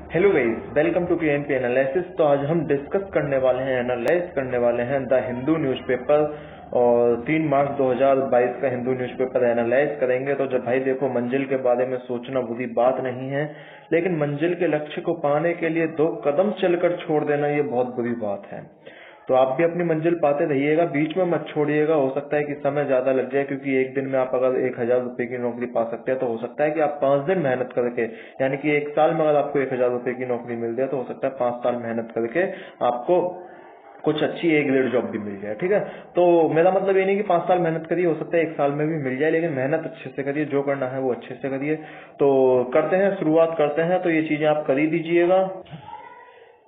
Hello guys, welcome to KNP analysis. तो आज हम डिस्कस करने वाले हैं, एनालाइज करने वाले हैं द हिंदू न्यूज़पेपर और 3 मार्च 2022 का हिंदू न्यूज़पेपर एनालाइज करेंगे। तो जब भाई देखो, मंजिल के बारे में सोचना बुरी बात नहीं है, लेकिन मंजिल के लक्ष्य को पाने के लिए 2 कदम चलकर छोड़ देना ये बहुत बुरी बात है। तो आप भी अपनी मंजिल पाते रहिएगा, बीच में मत छोड़िएगा। हो सकता है कि समय ज्यादा लग जाए, क्योंकि एक दिन में आप अगर 1000 रुपए की नौकरी पा सकते हैं तो हो सकता है कि आप 5 दिन मेहनत करके, यानी कि 1 साल में अगर आपको 1000 रुपए की नौकरी मिल जाए तो हो सकता है 5 साल मेहनत करके आपको कुछ अच्छी ए ग्रेड जॉब भी मिल जाए। ठीक है, तो मेरा मतलब ये नहीं कि 5 साल मेहनत करिए, हो सकता है 1 साल में भी मिल जाए, लेकिन मेहनत अच्छे से करिए, जो करना है वो अच्छे से करिए। तो करते हैं, शुरुआत करते हैं। तो ये चीजें आप कर ही दीजिएगा,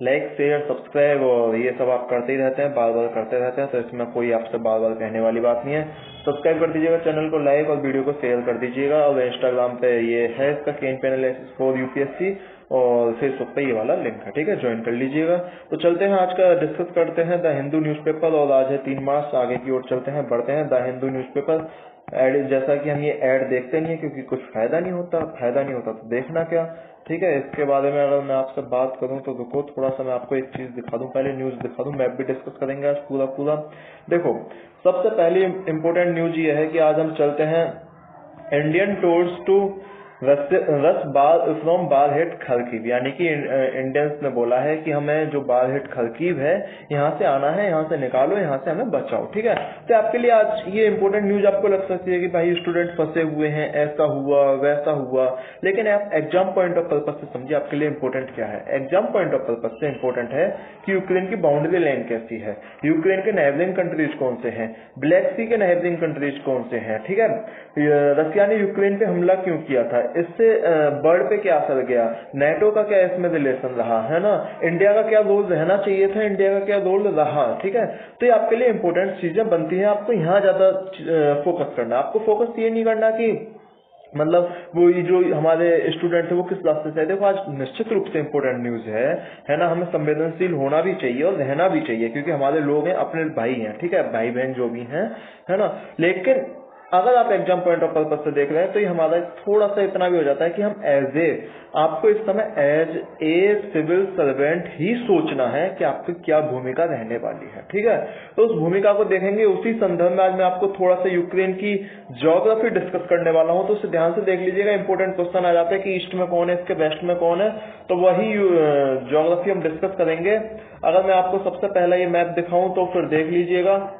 लाइक शेयर सब्सक्राइब और ये सब आप करते ही रहते हैं, बार बार करते रहते हैं, तो इसमें कोई आपसे बार बार कहने वाली बात नहीं है। सब्सक्राइब कर दीजिएगा चैनल को, लाइक और वीडियो को शेयर कर दीजिएगा। और इंस्टाग्राम पे ये है इसका केएनपी एनालिसिस फॉर यूपीएससी, और फेसबुक पे ये वाला लिंक है। ठीक है, ज्वाइन कर लीजिएगा। तो चलते हैं, आज का डिस्कस करते हैं द हिंदू न्यूज़पेपर, और आज है 3 मार्च। आगे की ओर चलते हैं, बढ़ते हैं। द हिंदू न्यूज़पेपर एड, जैसा कि हम ये एड देखते नहीं है क्योंकि कुछ फायदा नहीं होता तो देखना क्या। ठीक है, इसके बारे में अगर मैं आपसे बात करूं तो रुको, थोड़ा सा मैं आपको एक चीज दिखा दूं, पहले न्यूज दिखा दूं, मैप भी डिस्कस करेंगे आज पूरा। देखो, सबसे पहली इंपोर्टेंट न्यूज ये है कि आज हम चलते हैं इंडियन टूर्स टू रस बार फ्रॉम बारहेट खरकीव, यानी कि इंडियंस ने बोला है कि हमें जो बारहेट खरकीव है यहाँ से आना है, यहाँ से निकालो, यहाँ से हमें बचाओ। ठीक है, तो आपके लिए आज ये इंपोर्टेंट न्यूज आपको लग सकती है कि भाई स्टूडेंट फंसे हुए हैं, ऐसा हुआ वैसा हुआ, लेकिन आप एग्जाम पॉइंट ऑफ पर्पज से समझिए आपके लिए इंपोर्टेंट क्या है। एग्जाम पॉइंट ऑफ पर्पज से इंपोर्टेंट है कि यूक्रेन की बाउंड्री लाइन कैसी है, यूक्रेन के नेबरिंग कंट्रीज कौन से हैं, ब्लैक सी के नेबरिंग कंट्रीज कौन से हैं। ठीक है, रसिया ने यूक्रेन पे हमला क्यों किया था, इससे वर्ल्ड पे क्या असर गया, नेटो का क्या इसमें रिलेशन रहा है ना, इंडिया का क्या रोल रहना चाहिए था, इंडिया का क्या रोल रहा। ठीक है, तो ये आपके लिए इंपॉर्टेंट चीजें बनती हैं। आपको यहाँ ज्यादा फोकस करना है। आपको फोकस ये नहीं करना कि मतलब वो ये जो हमारे स्टूडेंट है वो किस रास्ते से है। देखो, आज निश्चित रूप से इंपॉर्टेंट न्यूज है ना। हमें संवेदनशील होना भी चाहिए और रहना भी चाहिए, क्योंकि हमारे लोग हैं, अपने भाई हैं। ठीक है, भाई बहन जो भी हैं, है ना। लेकिन अगर आप एग्जाम पॉइंट ऑफ पर्पज से देख रहे हैं तो ये हमारा थोड़ा सा इतना भी हो जाता है कि हम आपको इस समय एज ए सिविल सर्वेंट ही सोचना है कि आपकी क्या भूमिका रहने वाली है। ठीक है, तो उस भूमिका को देखेंगे। उसी संदर्भ में आज मैं आपको थोड़ा सा यूक्रेन की ज्योग्राफी डिस्कस करने वाला हूं, तो उसे ध्यान से देख लीजिएगा। इंपोर्टेंट क्वेश्चन आ जाते हैं कि ईस्ट में कौन है, इसके वेस्ट में कौन है, तो वही ज्योग्राफी हम डिस्कस करेंगे। अगर मैं आपको सबसे पहला ये मैप दिखाऊं तो फिर देख लीजिएगा,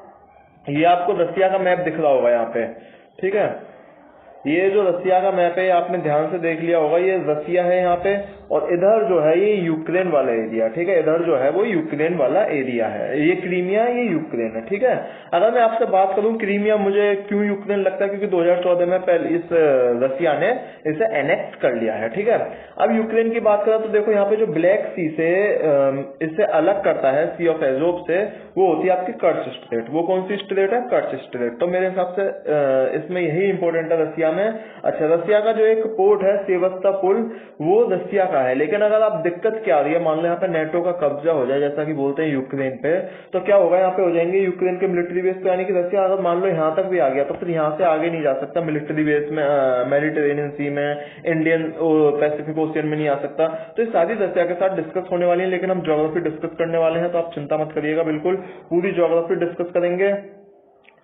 ये आपको रसिया का मैप दिख रहा होगा यहाँ पे। ठीक है, ये जो रसिया का मैप है आपने ध्यान से देख लिया होगा, ये रसिया है यहाँ पे, और इधर जो है ये यूक्रेन वाला एरिया। ठीक है, इधर जो है वो यूक्रेन वाला एरिया है, ये क्रीमिया है, ये यूक्रेन है। ठीक है, अगर मैं आपसे बात करूं क्रीमिया मुझे क्यों यूक्रेन लगता है, क्योंकि 2014 में पहले इस रसिया ने इसे एनेक्ट कर लिया है। ठीक है, अब यूक्रेन की बात करें तो देखो यहाँ पे जो ब्लैक सी से इससे अलग करता है, सी ऑफ एजोव से, वो होती है आपकी कर्च स्ट्रेट। वो कौन सी स्ट्रेट है, कर्च स्ट्रेट। तो मेरे हिसाब से इसमें यही इंपॉर्टेंट है रसिया में। अच्छा, रसिया का जो एक पोर्ट है सेवस्टोपोल, वो रसिया का है। लेकिन अगर आप दिक्कत क्या आ रही है, मान लो यहाँ पे नेटो का कब्जा हो जाए, जैसा कि बोलते हैं यूक्रेन पे, तो क्या होगा, यहाँ पे हो जाएंगे यूक्रेन के मिलिट्री बेस पे, यानी कि रसिया अगर मान लो यहाँ तक भी आ गया तो फिर यहाँ से आगे नहीं जा सकता मिलिट्री बेस में, मेडिटेरेनियन सी में, इंडियन पैसिफिक ओशियन में नहीं आ सकता। तो ये सारी रसिया के साथ डिस्कस होने वाली है, लेकिन हम ज्योग्राफी डिस्कस करने वाले हैं, तो आप चिंता मत करिएगा, बिल्कुल पूरी ज्योग्राफी डिस्कस करेंगे।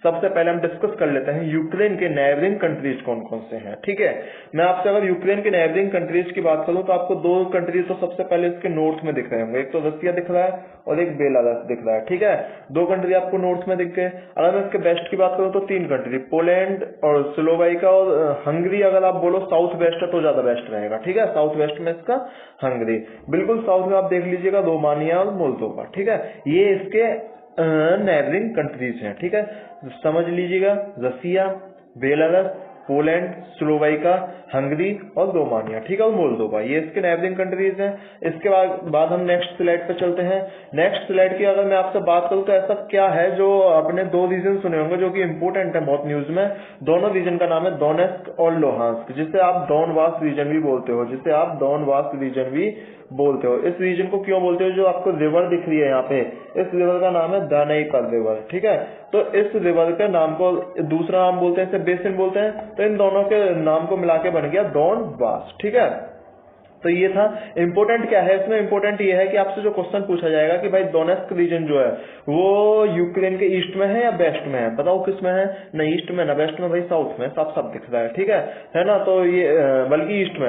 सबसे पहले हम डिस्कस कर लेते हैं यूक्रेन के नेबरिंग कंट्रीज कौन कौन से हैं। ठीक है, मैं आपसे अगर यूक्रेन के नेबरिंग कंट्रीज की बात करूं तो आपको 2 कंट्रीज तो सबसे पहले इसके नॉर्थ में दिख रहे होंगे, एक तो रसिया दिख रहा है और एक बेलारूस दिख रहा है। ठीक है, 2 कंट्री आपको नॉर्थ में दिख गए। अगर मैं इसके वेस्ट की बात करूं तो 3 कंट्री, पोलैंड और स्लोवाकिया और हंगरी। अगर आप बोलो साउथ वेस्ट है तो ज्यादा बेस्ट रहेगा। ठीक है, साउथ वेस्ट में इसका हंगरी, बिल्कुल साउथ में आप देख लीजिएगा रोमानिया और मोल्दोवा। ठीक है, ये इसके नेबरिंग कंट्रीज हैं। ठीक है, समझ लीजिएगा, रसिया, बेलारूस, पोलैंड, स्लोवाकिया, हंगरी और रोमानिया। ठीक है, और मोल्दोवा, ये इसके नेबरिंग कंट्रीज हैं। इसके बाद हम नेक्स्ट स्लाइड पे चलते हैं। नेक्स्ट स्लाइड की अगर मैं आपसे बात करूं तो ऐसा क्या है जो आपने 2 रीजन सुने होंगे जो कि इंपोर्टेंट है बहुत न्यूज में। दोनों रीजन का नाम है डोनेस्क और लुहांस्क, जिसे आप डोनबास रीजन भी बोलते हो, इस रीजन को क्यों बोलते हो, जो आपको रिवर दिख रही है यहाँ पे, इस रिवर का नाम है दानाईपर रिवर। ठीक है, तो इस रिवर के नाम को दूसरा नाम बोलते हैं, इसे बेसिन बोलते हैं। तो इन दोनों के नाम को मिला के बन गया डोनबास। ठीक है, तो ये था। इंपोर्टेंट क्या है इसमें, इंपोर्टेंट ये है कि आपसे जो क्वेश्चन पूछा जाएगा कि भाई डोनेट्स्क रीजन जो है वो यूक्रेन के ईस्ट में है या वेस्ट में है, बताओ किस में है, न ईस्ट में न वेस्ट में, भाई साउथ में, साफ साफ दिख रहा है, ठीक है ना। तो ये बल्कि ईस्ट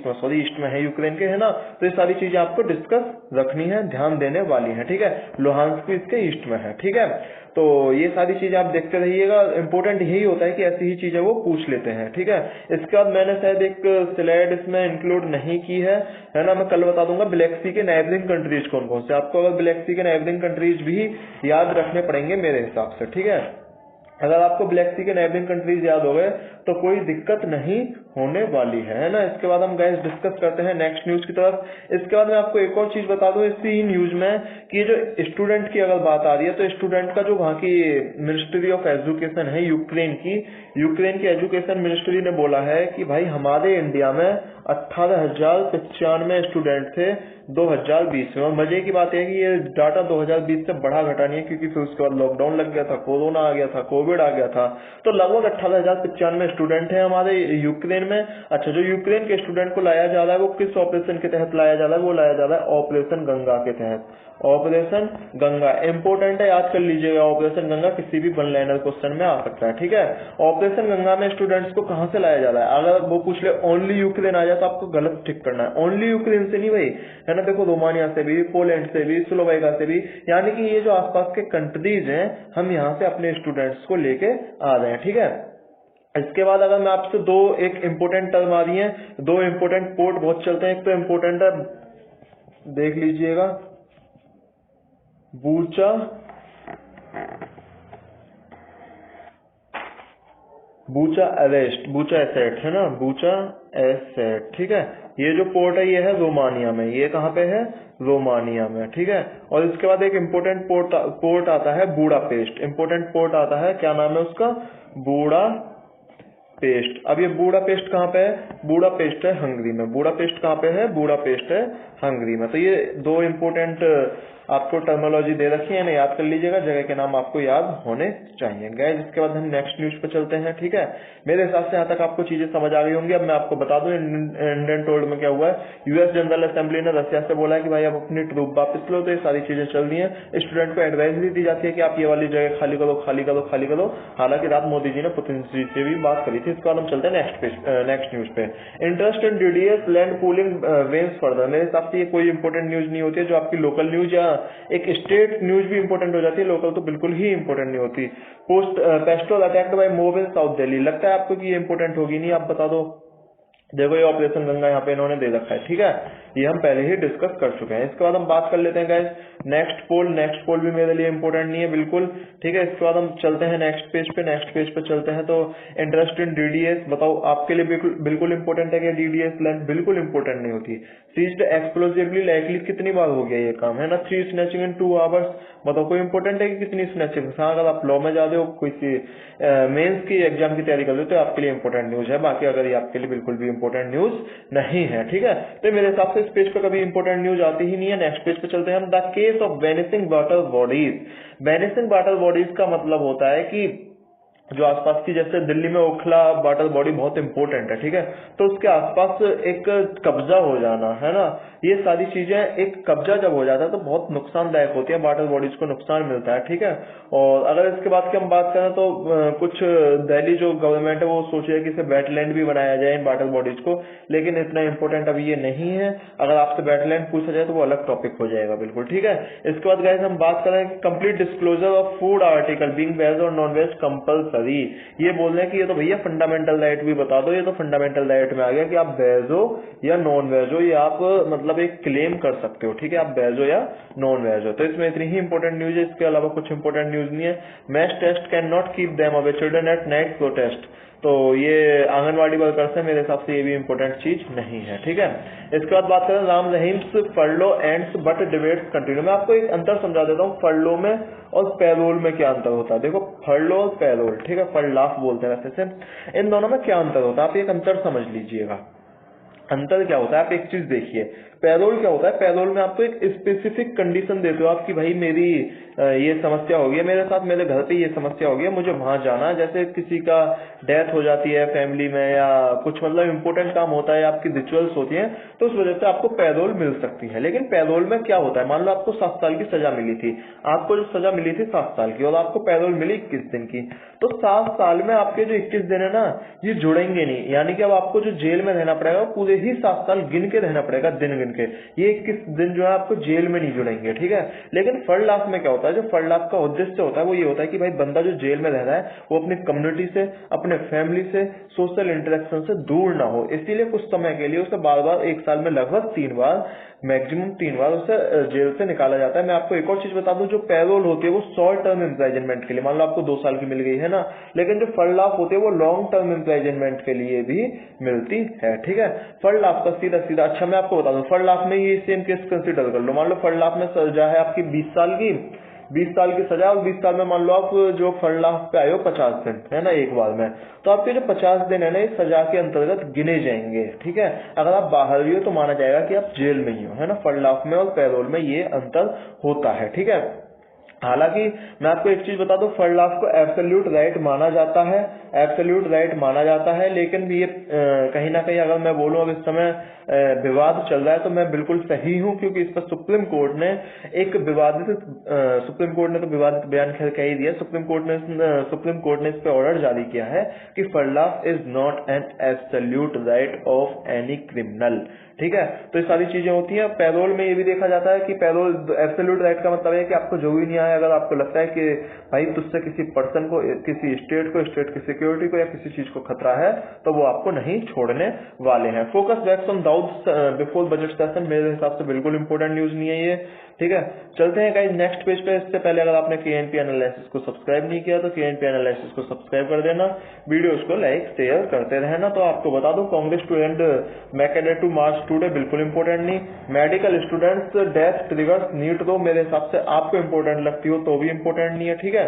में सॉरी ईस्ट में है यूक्रेन के, है ना। तो ये सारी चीजें आपको डिस्कस रखनी है, ध्यान देने वाली है, ठीक है। लुहांस्क भी इसके ईस्ट में है, ठीक है। तो ये सारी चीजें आप देखते रहिएगा, इंपॉर्टेंट यही होता है कि ऐसी ही चीजें वो पूछ लेते हैं, ठीक है। इसके बाद मैंने शायद एक स्लाइड इसमें इंक्लूड नहीं की है ना, मैं कल बता दूंगा ब्लैक सी के नाइबरिंग कंट्रीज कौन कौन से। आपको अगर ब्लैक सी के नाइबरिंग कंट्रीज भी याद रखने पड़ेंगे मेरे हिसाब से, ठीक है। अगर आपको ब्लैक सी के नाइबरिंग कंट्रीज याद हो गए तो कोई दिक्कत नहीं होने वाली है ना। इसके बाद हम गाइस डिस्कस करते हैं नेक्स्ट न्यूज की तरफ। इसके बाद मैं आपको एक और चीज बता दूं इसी न्यूज में कि जो स्टूडेंट की अगर बात आ रही है तो स्टूडेंट का जो वहां की मिनिस्ट्री ऑफ एजुकेशन है यूक्रेन की एजुकेशन मिनिस्ट्री ने बोला है कि भाई हमारे इंडिया में 18,095 स्टूडेंट थे 2020 में। और मजे की बात है कि ये डाटा 2020 से बढ़ा घटा नहीं है, क्योंकि फिर उसके बाद लॉकडाउन लग गया था, कोरोना आ गया था, कोविड आ गया था। तो लगभग 18,095 स्टूडेंट हैं हमारे यूक्रेन में। अच्छा, जो यूक्रेन के स्टूडेंट को लाया जा रहा है वो किस ऑपरेशन के तहत लाया जा रहा है, वो लाया जा रहा है ऑपरेशन गंगा के तहत। ऑपरेशन गंगा इंपोर्टेंट है, याद कर लीजिएगा। ऑपरेशन गंगा किसी भी वन लाइनर क्वेश्चन में आ सकता है, ठीक है। ऑपरेशन गंगा में स्टूडेंट्स को कहां से लाया जा रहा है, अगर वो पूछ ले ओनली यूक्रेन आ जाए तो आपको गलत टिक करना है। ओनली यूक्रेन से नहीं भाई, है ना। देखो रोमानिया से भी, पोलैंड से भी, स्लोवाकिया से भी, यानी कि ये जो आसपास के कंट्रीज हैं हम यहाँ से अपने स्टूडेंट्स को लेके आ रहे हैं, ठीक है। इसके बाद अगर मैं आपसे एक इंपोर्टेंट टर्म आ रही है, दो इंपोर्टेंट पोर्ट बहुत चलते हैं। एक तो इंपोर्टेंट है, देख लीजिएगा, बूचा एसेट, है ना, बूचा एसेट, ठीक है। ये जो पोर्ट है ये है रोमानिया में, ये कहाँ पे है, रोमानिया में, ठीक है। और इसके बाद एक इंपोर्टेंट पोर्ट आता है बुडापेस्ट। इंपोर्टेंट पोर्ट आता है, क्या नाम है उसका, बुडापेस्ट। अब ये बुडापेस्ट कहाँ पे है, बुडापेस्ट है हंगरी में। बुडापेस्ट कहाँ पे है, बुडापेस्ट है हंगरी में। तो ये दो इंपोर्टेंट आपको टर्मिनोलॉजी दे रखी है ना, याद कर लीजिएगा, जगह के नाम आपको याद होने चाहिए गाइस। इसके बाद हम नेक्स्ट न्यूज पे चलते हैं, ठीक है। मेरे हिसाब से यहाँ तक आपको चीजें समझ आ गई होंगी। अब मैं आपको बता दूं इंडियन टोल्ड में क्या हुआ है। यूएस जनरल असेंबली ने रशिया से बोला है कि भाई आप अपनी ट्रूप वापस लो। तो ये सारी चीजें चल रही है। स्टूडेंट को एडवाइजरी दी जाती है कि आप ये वाली जगह खाली करो। हालांकि रात मोदी जी ने पुतिन जी से भी बात करी थी। इसके बाद हम चलते हैं नेक्स्ट न्यूज पे। Interest in DDS land pooling veins further. मेरे हिसाब से ये कोई इंपोर्टेंट न्यूज नहीं होती है। जो आपकी लोकल न्यूज या एक स्टेट न्यूज भी इंपोर्टेंट हो जाती है, लोकल तो बिल्कुल ही इंपोर्टेंट नहीं होती। Pastel attacked by mob in south Delhi. लगता है आपको कि ये इंपोर्टेंट होगी नहीं, आप बता दो। देखो ये ऑपरेशन गंगा यहाँ पे इन्होंने दे रखा है, ठीक है। ये हम पहले ही डिस्कस कर चुके हैं। इसके बाद हम बात कर लेते हैं गाइस नेक्स्ट पोल भी मेरे लिए इंपोर्टेंट नहीं है बिल्कुल, ठीक है। इसके बाद हम चलते हैं नेक्स्ट पेज पे चलते हैं। तो इंटरेस्ट इन डीडीएस, बताओ आपके लिए बिल्कुल इंपोर्टेंट है कि डीडीएस लैंड बिल्कुल इंपोर्टेंट नहीं होती। सीज्ड एक्सप्लोसिवली लाइकली कितनी बार हो गया ये काम, है ना। 3 स्नैचिंग इन 2 आवर्स, बताओ कोई इंपोर्टेंट है कि कितनी स्नैचिंग। हाँ, अगर आप लॉ में जा रहे हो, कोई मेंस की एग्जाम की तैयारी कर रहे हो तो आपके लिए इंपोर्टेंट न्यूज है। बाकी अगर ये आपके लिए बिल्कुल भी इंपोर्टेंट न्यूज नहीं है, ठीक है। तो मेरे हिसाब से इस पेज पे कभी इंपोर्टेंट न्यूज आती ही नहीं है। नेक्स्ट पेज पे चलते हैं हम। The case of vanishing water bodies. Vanishing water bodies का मतलब होता है कि जो आसपास की, जैसे दिल्ली में ओखला वाटर बॉडी बहुत इंपॉर्टेंट है, ठीक है। तो उसके आसपास एक कब्जा हो जाना, है ना, ये सारी चीजें, एक कब्जा जब हो जाता है तो बहुत नुकसानदायक होती है, वाटर बॉडीज को नुकसान मिलता है, ठीक है। और अगर इसके बाद की हम बात करें तो कुछ दिल्ली जो गवर्नमेंट है वो सोच रही है कि इसे वेटलैंड भी बनाया जाए इन वाटर बॉडीज को, लेकिन इतना इंपॉर्टेंट अभी ये नहीं है। अगर आपसे वेटलैंड पूछा जाए तो वो अलग टॉपिक हो जाएगा, बिल्कुल, ठीक है। इसके बाद गाइस हम बात करें complete disclosure of food article being veg और नॉन वेज कंपल्सरी। ये बोल रहे हैं कि ये तो भैया फंडामेंटल राइट भी बता दो। ये तो फंडामेंटल राइट में आ गया कि आप वेज हो या नॉन वेज हो, ये आप मतलब एक क्लेम कर सकते हो, ठीक है। आप वेज हो या नॉन वेज हो। तो इसमें इतनी ही इंपॉर्टेंट न्यूज है, इसके अलावा कुछ इंपॉर्टेंट न्यूज नहीं है। Match test can not keep them away children at night protest. तो ये आंगनवाड़ी वर्कर्स है, मेरे हिसाब से ये भी इंपॉर्टेंट चीज नहीं है, ठीक है। इसके बाद बात करें Ram Rahim's furlough ends but debates continue. मैं आपको एक अंतर समझा देता हूँ, फर्लो में और पैरोल में क्या अंतर होता है। देखो फर्लो और पैरोल, ठीक है, फरलाफ बोलते हैं वैसे से, इन दोनों में क्या अंतर होता है, आप एक अंतर समझ लीजिएगा। अंतर क्या होता है, आप एक चीज देखिए, पैरोल क्या होता है, पैरोल में आपको एक स्पेसिफिक कंडीशन देते हो आप कि भाई मेरी ये समस्या हो गई है मेरे साथ, मेरे घर पे ये समस्या हो गई है, मुझे वहां जाना है, जैसे किसी का डेथ हो जाती है फैमिली में या कुछ मतलब इंपॉर्टेंट काम होता है, आपकी रिचुअल्स होती हैं, तो उस वजह से आपको पैरोल मिल सकती है। लेकिन पैरोल में क्या होता है, मान लो आपको 7 साल की सजा मिली थी, आपको जो सजा मिली थी 7 साल की और आपको पैरोल मिली 21 दिन की, तो 7 साल में आपके जो 21 दिन है ना ये जुड़ेंगे नहीं, यानी कि अब आपको जो जेल में रहना पड़ेगा पूरे ही 7 साल गिन के रहना पड़ेगा, दिन गिन के, ये 21 दिन जो है आपको जेल में नहीं जुड़ेंगे, ठीक है। लेकिन फर्ड लाफ में क्या होता है, जो फर्ड लाफ का उद्देश्य होता है वो ये होता है कि भाई बंदा जो जेल में रह रहा है वो अपनी कम्युनिटी से, अपने फैमिली से, सोशल इंटरेक्शन से दूर ना हो, इसीलिए कुछ समय के लिए उसे बार बार 1 साल में लगभग 3 बार, मैक्सिमम 3 बार उसे जेल से निकाला जाता है। मैं आपको एक और चीज बता दूं, जो पैरोल होती है वो शॉर्ट टर्म इम्प्राइजनमेंट के लिए, मान लो आपको 2 साल की मिल गई है ना, लेकिन जो फर्ड लाफ होती है वो लॉन्ग टर्म इम्प्राइजनमेंट के लिए भी मिलती है, ठीक है। फर्ड लाफ का सीधा सीधा, अच्छा मैं आपको बता दूं, फर्ड लाफ में ये सेम केस कंसिडर कर लो, मान लो फर्ड लाफ में सजा है आपकी 20 साल की सजा, और 20 साल में मान लो आप जो फर्ड लाफ पे आए हो 50 दिन, है ना, एक बार में, तो आपके जो 50 दिन है ना इस सजा के अंतर्गत गिने जाएंगे, ठीक है। अगर आप बाहर भी हो तो माना जाएगा कि आप जेल में ही हो, है ना। फर्ड लाफ में और पैरोल में ये अंतर होता है, ठीक है। हालांकि मैं आपको एक चीज बता दूं, फर्ड लाफ को एब्सोल्यूट राइट माना जाता है, एब्सोल्यूट राइट माना जाता है, लेकिन ये कहीं ना कहीं अगर मैं बोलूं अब इस समय विवाद चल रहा है तो मैं बिल्कुल सही हूं, क्योंकि इस पर सुप्रीम कोर्ट ने एक विवादित सुप्रीम कोर्ट ने तो विवादित बयान खैर कह ही दिया, सुप्रीम कोर्ट ने इस पर ऑर्डर जारी किया है कि फर्ड लाफ is not an absolute right of any criminal, ठीक है। तो ये सारी चीजें होती हैं। पैरोल में ये भी देखा जाता है कि पैरोल एब्सोल्यूट राइट का मतलब है कि आपको जो भी न्याय, अगर आपको लगता है कि भाई तुझसे किसी पर्सन को, किसी स्टेट को, स्टेट की सिक्योरिटी को या किसी चीज को खतरा है, तो वो आपको नहीं छोड़ने वाले हैं। Focus backs on Dawood before budget session, मेरे हिसाब से बिल्कुल इंपॉर्टेंट न्यूज नहीं है ये, ठीक है। चलते हैं गाइस नेक्स्ट पेज पे। इससे पहले अगर आपने केएनपी एनालिसिस को सब्सक्राइब नहीं किया तो केएनपी एनालिसिस को सब्सक्राइब कर देना, वीडियोस को लाइक शेयर करते रहना। तो आपको बता दो, कांग्रेस स्टूडेंट मैकेडे टू मार्च टुडे, बिल्कुल इंपॉर्टेंट नहीं। Medical students death triggers NEET दो, मेरे हिसाब से आपको इंपॉर्टेंट लगती हो तो भी इंपॉर्टेंट नहीं है, ठीक है।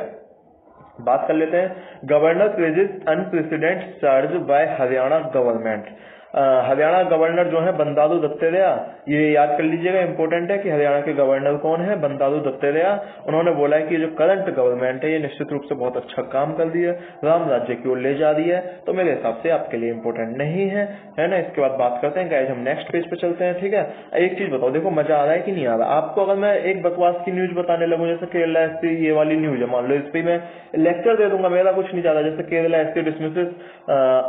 बात कर लेते हैं, governor crisis unprecedented charge by Haryana government. Haryana governor जो है बंडारू दत्तात्रेय, ये याद कर लीजिएगा, इंपॉर्टेंट है कि हरियाणा के गवर्नर कौन है, बंडारू दत्तात्रेय। उन्होंने बोला है कि जो करंट गवर्नमेंट है ये निश्चित रूप से बहुत अच्छा काम कर रही है, राम राज्य की ओर ले जा रही है, तो मेरे हिसाब से आपके लिए इंपॉर्टेंट नहीं है, है ना। इसके बाद बात करते हैं गाइस, हम नेक्स्ट पेज पे चलते हैं, ठीक है। एक चीज बताओ, देखो मजा आ रहा है कि नहीं आ रहा आपको, अगर मैं एक बकवास की न्यूज बताने लगूं, जैसे केरला एससी ये वाली न्यूज है, मान लो इस पे मैं लेक्चर दे दूंगा, मेरा कुछ नहीं जाता, जैसे Kerala SC dismisses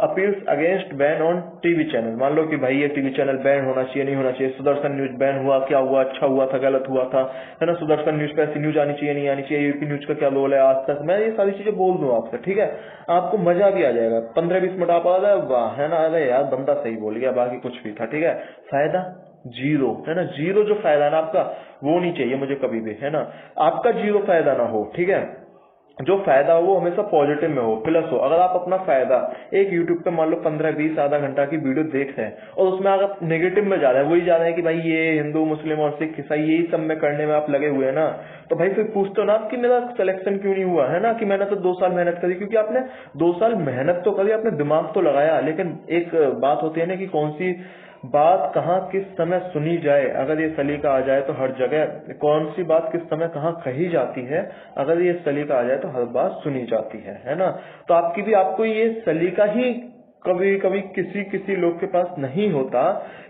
appeals against ban on TV channel, मान लो कि भाई ये टीवी चैनल बैन होना चाहिए, नहीं होना चाहिए, सुदर्शन न्यूज बैन हुआ, क्या हुआ, अच्छा हुआ था, गलत हुआ था, है ना, सुदर्शन न्यूज पे ऐसी न्यूज आनी चाहिए, नहीं आनी चाहिए, यूपी न्यूज का क्या रोल है, आज तक, मैं ये सारी चीजें बोल दूं आपसे, ठीक है। आपको मजा भी आ जाएगा, 15-20 मिनट आप आ रहा है, वाह, है ना, अरे यार बंदा सही बोल गया, बाकी कुछ भी था, ठीक है। फायदा जीरो, है ना, जीरो जो फायदा है ना आपका, वो नहीं चाहिए मुझे कभी भी, है ना, आपका जीरो फायदा ना हो, ठीक है। जो फायदा हो वो हमेशा पॉजिटिव में हो, प्लस हो। अगर आप अपना फायदा एक यूट्यूब पे मान लो 15-20 आधा घंटा की वीडियो देख रहे हैं और उसमें अगर नेगेटिव में जा रहे हैं, वही जा रहे हैं कि भाई ये हिंदू मुस्लिम और सिख ईसाई यही सब में करने में आप लगे हुए हैं ना, तो भाई फिर पूछते हो ना आप कि मेरा सिलेक्शन क्यों नहीं हुआ, है ना, कि मैंने तो 2 साल मेहनत करी, क्योंकि आपने 2 साल मेहनत तो करी, आपने दिमाग तो लगाया, लेकिन एक बात होती है ना कि कौन सी बात कहाँ किस समय सुनी जाए, अगर ये सलीका आ जाए तो हर जगह, कौन सी बात किस समय कहाँ कही जाती है, अगर ये सलीका आ जाए तो हर बात सुनी जाती है ना। तो आपको ये सलीका ही कभी कभी किसी लोग के पास नहीं होता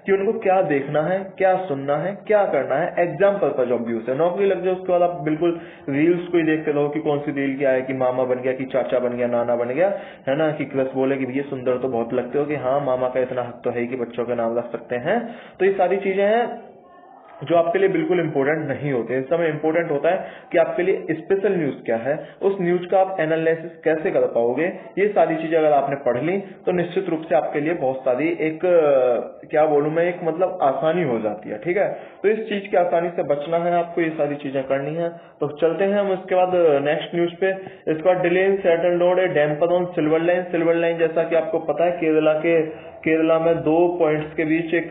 कि उनको क्या देखना है, क्या सुनना है, क्या करना है। एग्जाम्पल पर जॉब व्यूज है, नौकरी लग जाए उसके बाद आप बिल्कुल रील्स को ही देखते रहो कि कौन सी रील क्या है, कि मामा बन गया, कि चाचा बन गया, नाना बन गया, है ना, कि क्रश बोले कि भैया सुंदर तो बहुत लगते हो, कि हाँ मामा का इतना हक तो है कि बच्चों के नाम रख सकते हैं। तो ये सारी चीजें हैं जो आपके लिए बिल्कुल इंपॉर्टेंट नहीं होते। इस समय इंपॉर्टेंट होता है कि आपके लिए स्पेशल न्यूज क्या है, उस न्यूज का आप एनालिसिस कैसे कर पाओगे। ये सारी चीजें अगर आपने पढ़ ली तो निश्चित रूप से आपके लिए बहुत सारी एक क्या बोलूं मैं, एक मतलब आसानी हो जाती है, ठीक है। तो इस चीज की आसानी से बचना है आपको, ये सारी चीजें करनी है। तो चलते हैं हम इसके बाद नेक्स्ट न्यूज पे। इसके बाद delay in settle road A damper on silver line. Silver line जैसा कि आपको पता है केरला के केरला में 2 पॉइंट्स के बीच एक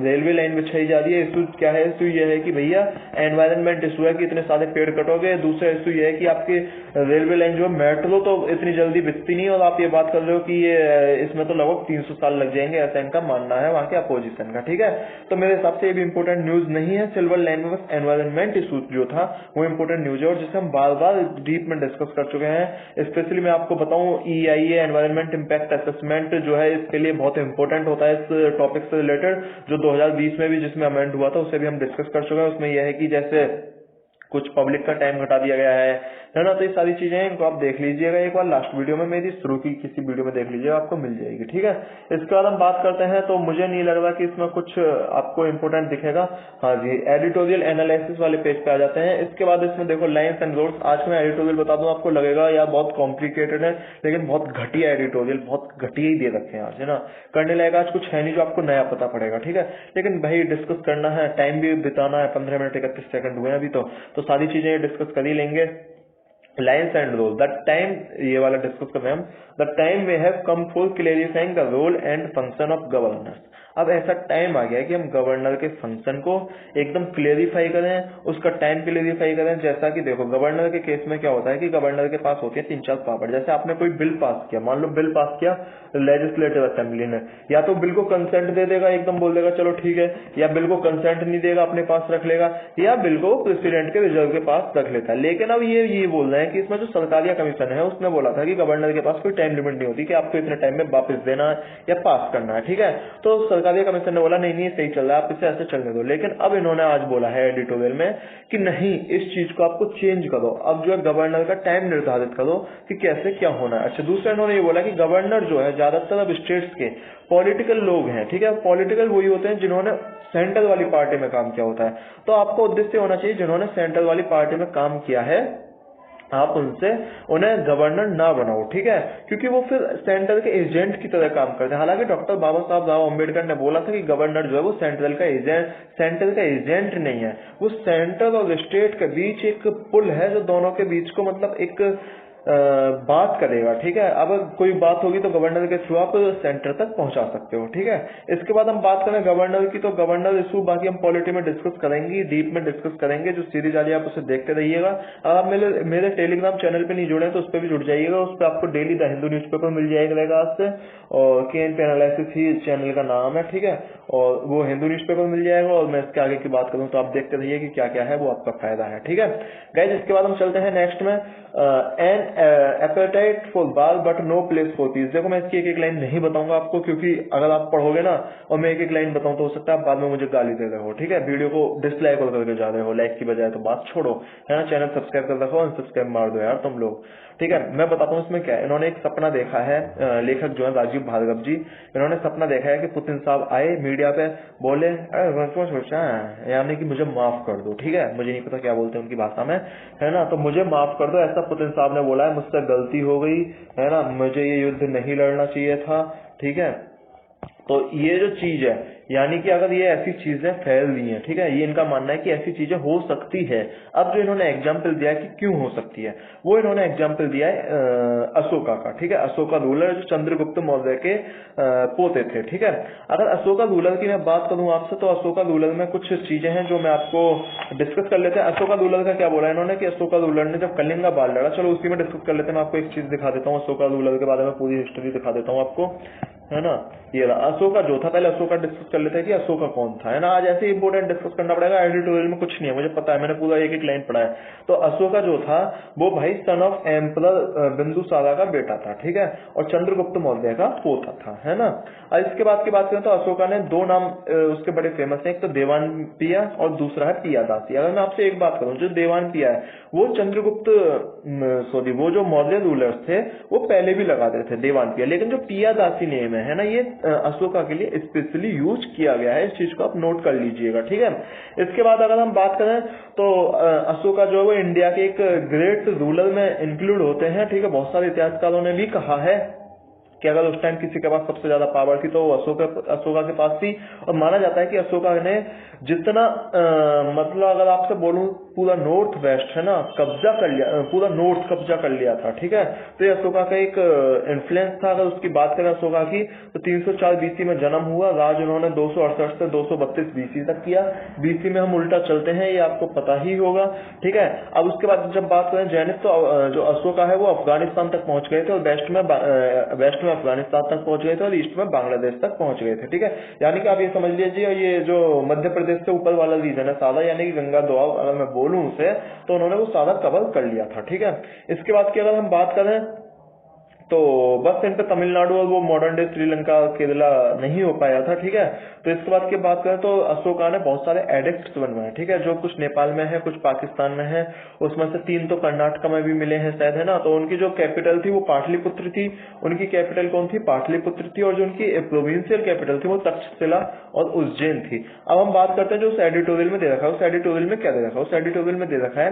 रेलवे लाइन बिछाई जा रही है। इशू क्या है? इशू ये है कि भैया एनवायरनमेंट इशू है कि इतने सारे पेड़ कटोगे। दूसरा इशू ये है कि आपकी रेलवे लाइन जो है मेट्रो तो इतनी जल्दी बिकती नहीं, और आप ये बात कर रहे हो कि ये इसमें तो लगभग 300 साल लग जाएंगे, ऐसा इनका मानना है वहां के अपोजिशन का। ठीक है, तो मेरे हिसाब से ये भी इंपोर्टेंट न्यूज नहीं है। सिल्वर लाइन में बस एनवायरनमेंट इशू जो था वो इंपोर्टेंट न्यूज है, और जिसे हम बार बार डीप में डिस्कस कर चुके हैं। स्पेशली मैं आपको बताऊं, EIA एनवायरनमेंट इम्पैक्ट असेसमेंट जो है इसके लिए बहुत इंपॉर्टेंट होता है। इस टॉपिक से रिलेटेड जो 2020 में भी जिसमें अमेंड हुआ था उसे भी हम डिस्कस कर चुके हैं। उसमें यह है कि जैसे कुछ पब्लिक का टाइम घटा दिया गया है ना, तो ये सारी चीजें हैं, इनको आप देख लीजिएगा एक बार। लास्ट वीडियो में मेरी शुरू की किसी वीडियो में देख लीजिएगा, आपको मिल जाएगी। ठीक है, इसके बाद हम बात करते हैं, तो मुझे नहीं लग रहा कि इसमें कुछ आपको इंपोर्टेंट दिखेगा। हाँ जी, एडिटोरियल एनालिसिस वाले पेज पे आ जाते हैं। इसके बाद इसमें देखो लाइन्स एंड रोड्स। आज मैं एडिटोरियल बता दूं, आपको लगेगा यार बहुत कॉम्प्लिकेटेड है, लेकिन बहुत घटिया एडिटोरियल, बहुत घटिया ही दे रखे हैं आज, है ना। करने लायक आज कुछ है नहीं जो आपको नया पता पड़ेगा। ठीक है, लेकिन भाई डिस्कस करना है, टाइम भी बिताना है। 15 मिनट 31 सेकंड हुए अभी तो सारी चीजें डिस्कस कर ही लेंगे। Lines and role, the time, ये वाला डिस्कस कर रहे हैं हम। The time we have come for clarifying the role and function of governors. अब ऐसा टाइम आ गया कि हम गवर्नर के फंक्शन को एकदम क्लेरिफाई करें, उसका टाइम क्लेरिफाई करें। जैसा कि देखो गवर्नर के केस में क्या होता है कि गवर्नर के पास होती है 3-4 पावर। जैसे आपने कोई बिल पास किया, मान लो बिल पास किया लेजिस्लेटिव असेंबली ने, या तो बिल को कंसेंट दे देगा, एकदम बोल देगा चलो ठीक है, या बिल को कंसेंट नहीं देगा, अपने पास रख लेगा, या बिल को प्रेसिडेंट के रिजर्व के पास रख लेता है। लेकिन अब ये बोल रहे हैं कि इसमें जो सरकारिया कमीशन है उसने बोला था कि गवर्नर के पास कोई टाइम लिमिट नहीं होती कि आपको इतने टाइम में वापस देना है या पास करना है। ठीक है, तो सरकारिया कमीशन ने बोला नहीं नहीं सही चल रहा है, आप इसे ऐसे चलने दो। लेकिन अब इन्होंने आज बोला है एडिटोरियल में कि नहीं, इस चीज को आपको चेंज करो, अब जो है गवर्नर का टाइम निर्धारित करो कि कैसे क्या होना है। अच्छा, दूसरा इन्होंने ये बोला कि गवर्नर जो है ज्यादातर अब स्टेट्स के पॉलिटिकल लोग हैं। ठीक है, पॉलिटिकल वही होते हैं जिन्होंने सेंट्रल वाली पार्टी में काम किया होता है। तो आपको उद्देश्य होना चाहिए जिन्होंने सेंट्रल वाली पार्टी में काम किया है, आप उन्हें गवर्नर ना बनाओ। ठीक है, क्योंकि वो फिर सेंट्रल के एजेंट की तरह काम करते हैं। हालांकि डॉक्टर बाबा साहब राव अम्बेडकर ने बोला था कि गवर्नर जो है वो सेंट्रल का एजेंट नहीं है, वो सेंट्रल और स्टेट के बीच एक पुल है जो दोनों के बीच को मतलब एक बात करेगा। ठीक है, अब कोई बात होगी तो गवर्नर के थ्रू आप सेंटर तक पहुंचा सकते हो। ठीक है, इसके बाद हम बात करें गवर्नर की, तो गवर्नर इशू बाकी हम पॉलिटी में डिस्कस करेंगे, डीप में डिस्कस करेंगे। जो सीरीज आ रही है आप उसे देखते रहिएगा। अगर आप मेरे टेलीग्राम चैनल पे नहीं जुड़े तो उस पर भी जुड़ जाइएगा। उस पर आपको डेली द हिंदू न्यूज़पेपर मिल जाएगा आज से, और KNP एनालिसिस ही चैनल का नाम है। ठीक है, और वो हिंदू न्यूज़पेपर मिल जाएगा। और मैं इसके आगे की बात करूं तो आप देखते रहिए कि क्या क्या है, वो आपका फायदा है। ठीक है गाइस, इसके बाद हम चलते हैं नेक्स्ट में, an appetite for ball but no place for peace. देखो मैं इसकी एक एक लाइन नहीं बताऊंगा आपको, क्योंकि अगर आप पढ़ोगे ना और मैं एक एक लाइन बताऊं तो हो सकता है आप बाद में मुझे गाली दे रहे हो। ठीक है, वीडियो को डिसलाइक करके जा रहे हो, लाइक की बजाय, तो बात छोड़ो, है ना। चैनल सब्सक्राइब कर रखो, अनसब्सक्राइब मार दो यार तुम लोग। ठीक है, मैं बताता हूँ इसमें क्या है। इन्होंने एक सपना देखा है, लेखक जो है राजीव भार्गव जी, इन्होंने सपना देखा है कि पुतिन साहब आए मीडिया पे, बोले यानी कि मुझे माफ कर दो। ठीक है, मुझे नहीं पता क्या बोलते हैं उनकी भाषा में, है ना, तो मुझे माफ कर दो, ऐसा पुतिन साहब ने बोला है, मुझसे गलती हो गई, है ना, मुझे ये युद्ध नहीं लड़ना चाहिए था। ठीक है, तो ये जो चीज है, यानी कि अगर ये ऐसी चीजें फैल रही हैं, ठीक है, ये इनका मानना है कि ऐसी चीजें हो सकती है। अब जो इन्होंने एग्जाम्पल दिया है कि क्यों हो सकती है, वो इन्होंने एग्जाम्पल दिया है अशोका का। ठीक है, अशोका रूलर जो चंद्रगुप्त मौर्य के पोते थे। ठीक है, अगर अशोका रूलर की मैं बात करूं आपसे, तो अशोका रूलर में कुछ चीजें हैं जो मैं आपको डिस्कस कर लेते हैं। अशोका रूलर का क्या बोला इन्होंने कि अशोका रूलर ने जब कलिंगा बाल लड़ा, चलो उसी में डिस्कस कर लेते हैं। मैं आपको एक चीज दिखा देता हूँ, अशोका रूलर के बारे में पूरी हिस्ट्री दिखा देता हूँ आपको, है ना। ये अशोका जो था, पहले अशोका डिस्कस कर लेते हैं कि अशोका कौन था, है ना। आज ऐसे इंपोर्टेंट डिस्कस करना पड़ेगा, एडिटोरियल में कुछ नहीं है, मुझे पता है, मैंने पूरा एक एक लाइन पढ़ा है। तो अशोका जो था वो भाई सन ऑफ एम्परर बिंदुसारा का बेटा था। ठीक है, और चंद्रगुप्त मौर्य का पोता था, है ना। और इसके बाद की बात करें तो अशोका ने दो नाम उसके बड़े फेमस है, एक तो देवान पिया और दूसरा है पियादासी। अगर मैं आपसे एक बात करूं, जो देवान पिया है वो वो जो मौर्य रूलर्स थे वो पहले भी लगाते थे देवान पिया, लेकिन जो पियादासी नेम है ना, ये अशोका के लिए स्पेशली यूज किया गया है। इस चीज को आप नोट कर लीजिएगा। ठीक है, इसके बाद अगर हम बात करें तो अशोका जो है वो इंडिया के एक ग्रेट रूलर में इंक्लूड होते हैं। ठीक है, बहुत सारे इतिहासकारों ने भी कहा है कि अगर उस टाइम किसी के पास सबसे ज्यादा पावर थी तो वो अशोका के पास थी। और माना जाता है कि अशोका ने जितना मतलब अगर आपसे बोलूं पूरा नॉर्थ वेस्ट है ना कब्जा कर लिया, पूरा नॉर्थ कब्जा कर लिया था, ठीक है। तो ये अशोका का एक इन्फ्लुएंस था। अगर उसकी बात करें अशोका की तो 304 बीसी में जन्म हुआ, राज उन्होंने 268 से 232 बीसी तक किया। बीसी में हम उल्टा चलते हैं, ये आपको पता ही होगा, ठीक है। अब उसके बाद जब बात करें जैनिक तो जो अशोका है वो अफगानिस्तान तक पहुंच गए थे और वेस्ट में अफगानिस्तान तक पहुंच गए थे और ईस्ट में बांग्लादेश तक पहुंच गए थे, ठीक है। यानी कि आप ये समझ लीजिए ये जो मध्य प्रदेश से ऊपर वाला रीजन है सारा, यानी कि गंगा दोआब अगर मैं बोलूं उसे, तो उन्होंने वो सारा कवर कर लिया था, ठीक है। इसके बाद की अगर हम बात करें तो बस इन पे तमिलनाडु और वो मॉडर्न डे श्रीलंका केरला नहीं हो पाया था, ठीक है। तो इसके बाद की बात करें तो अशोका ने बहुत सारे एडिक्ट्स बनवाए, ठीक है, जो कुछ नेपाल में है, कुछ पाकिस्तान में है, उसमें से 3 तो कर्नाटका में भी मिले हैं शायद, है ना। तो उनकी जो कैपिटल थी वो पाटलिपुत्र थी। उनकी कैपिटल कौन थी? पाटलिपुत्र थी। और जो उनकी प्रोविंशियल कैपिटल थी वो तक्षशिला और उज्जैन थी। अब हम बात करते हैं जो उस एडिटोरियल में दे रखा है, उस एडिटोरियल में क्या दे रखा है? उस एडिटोरियल में दे रखा है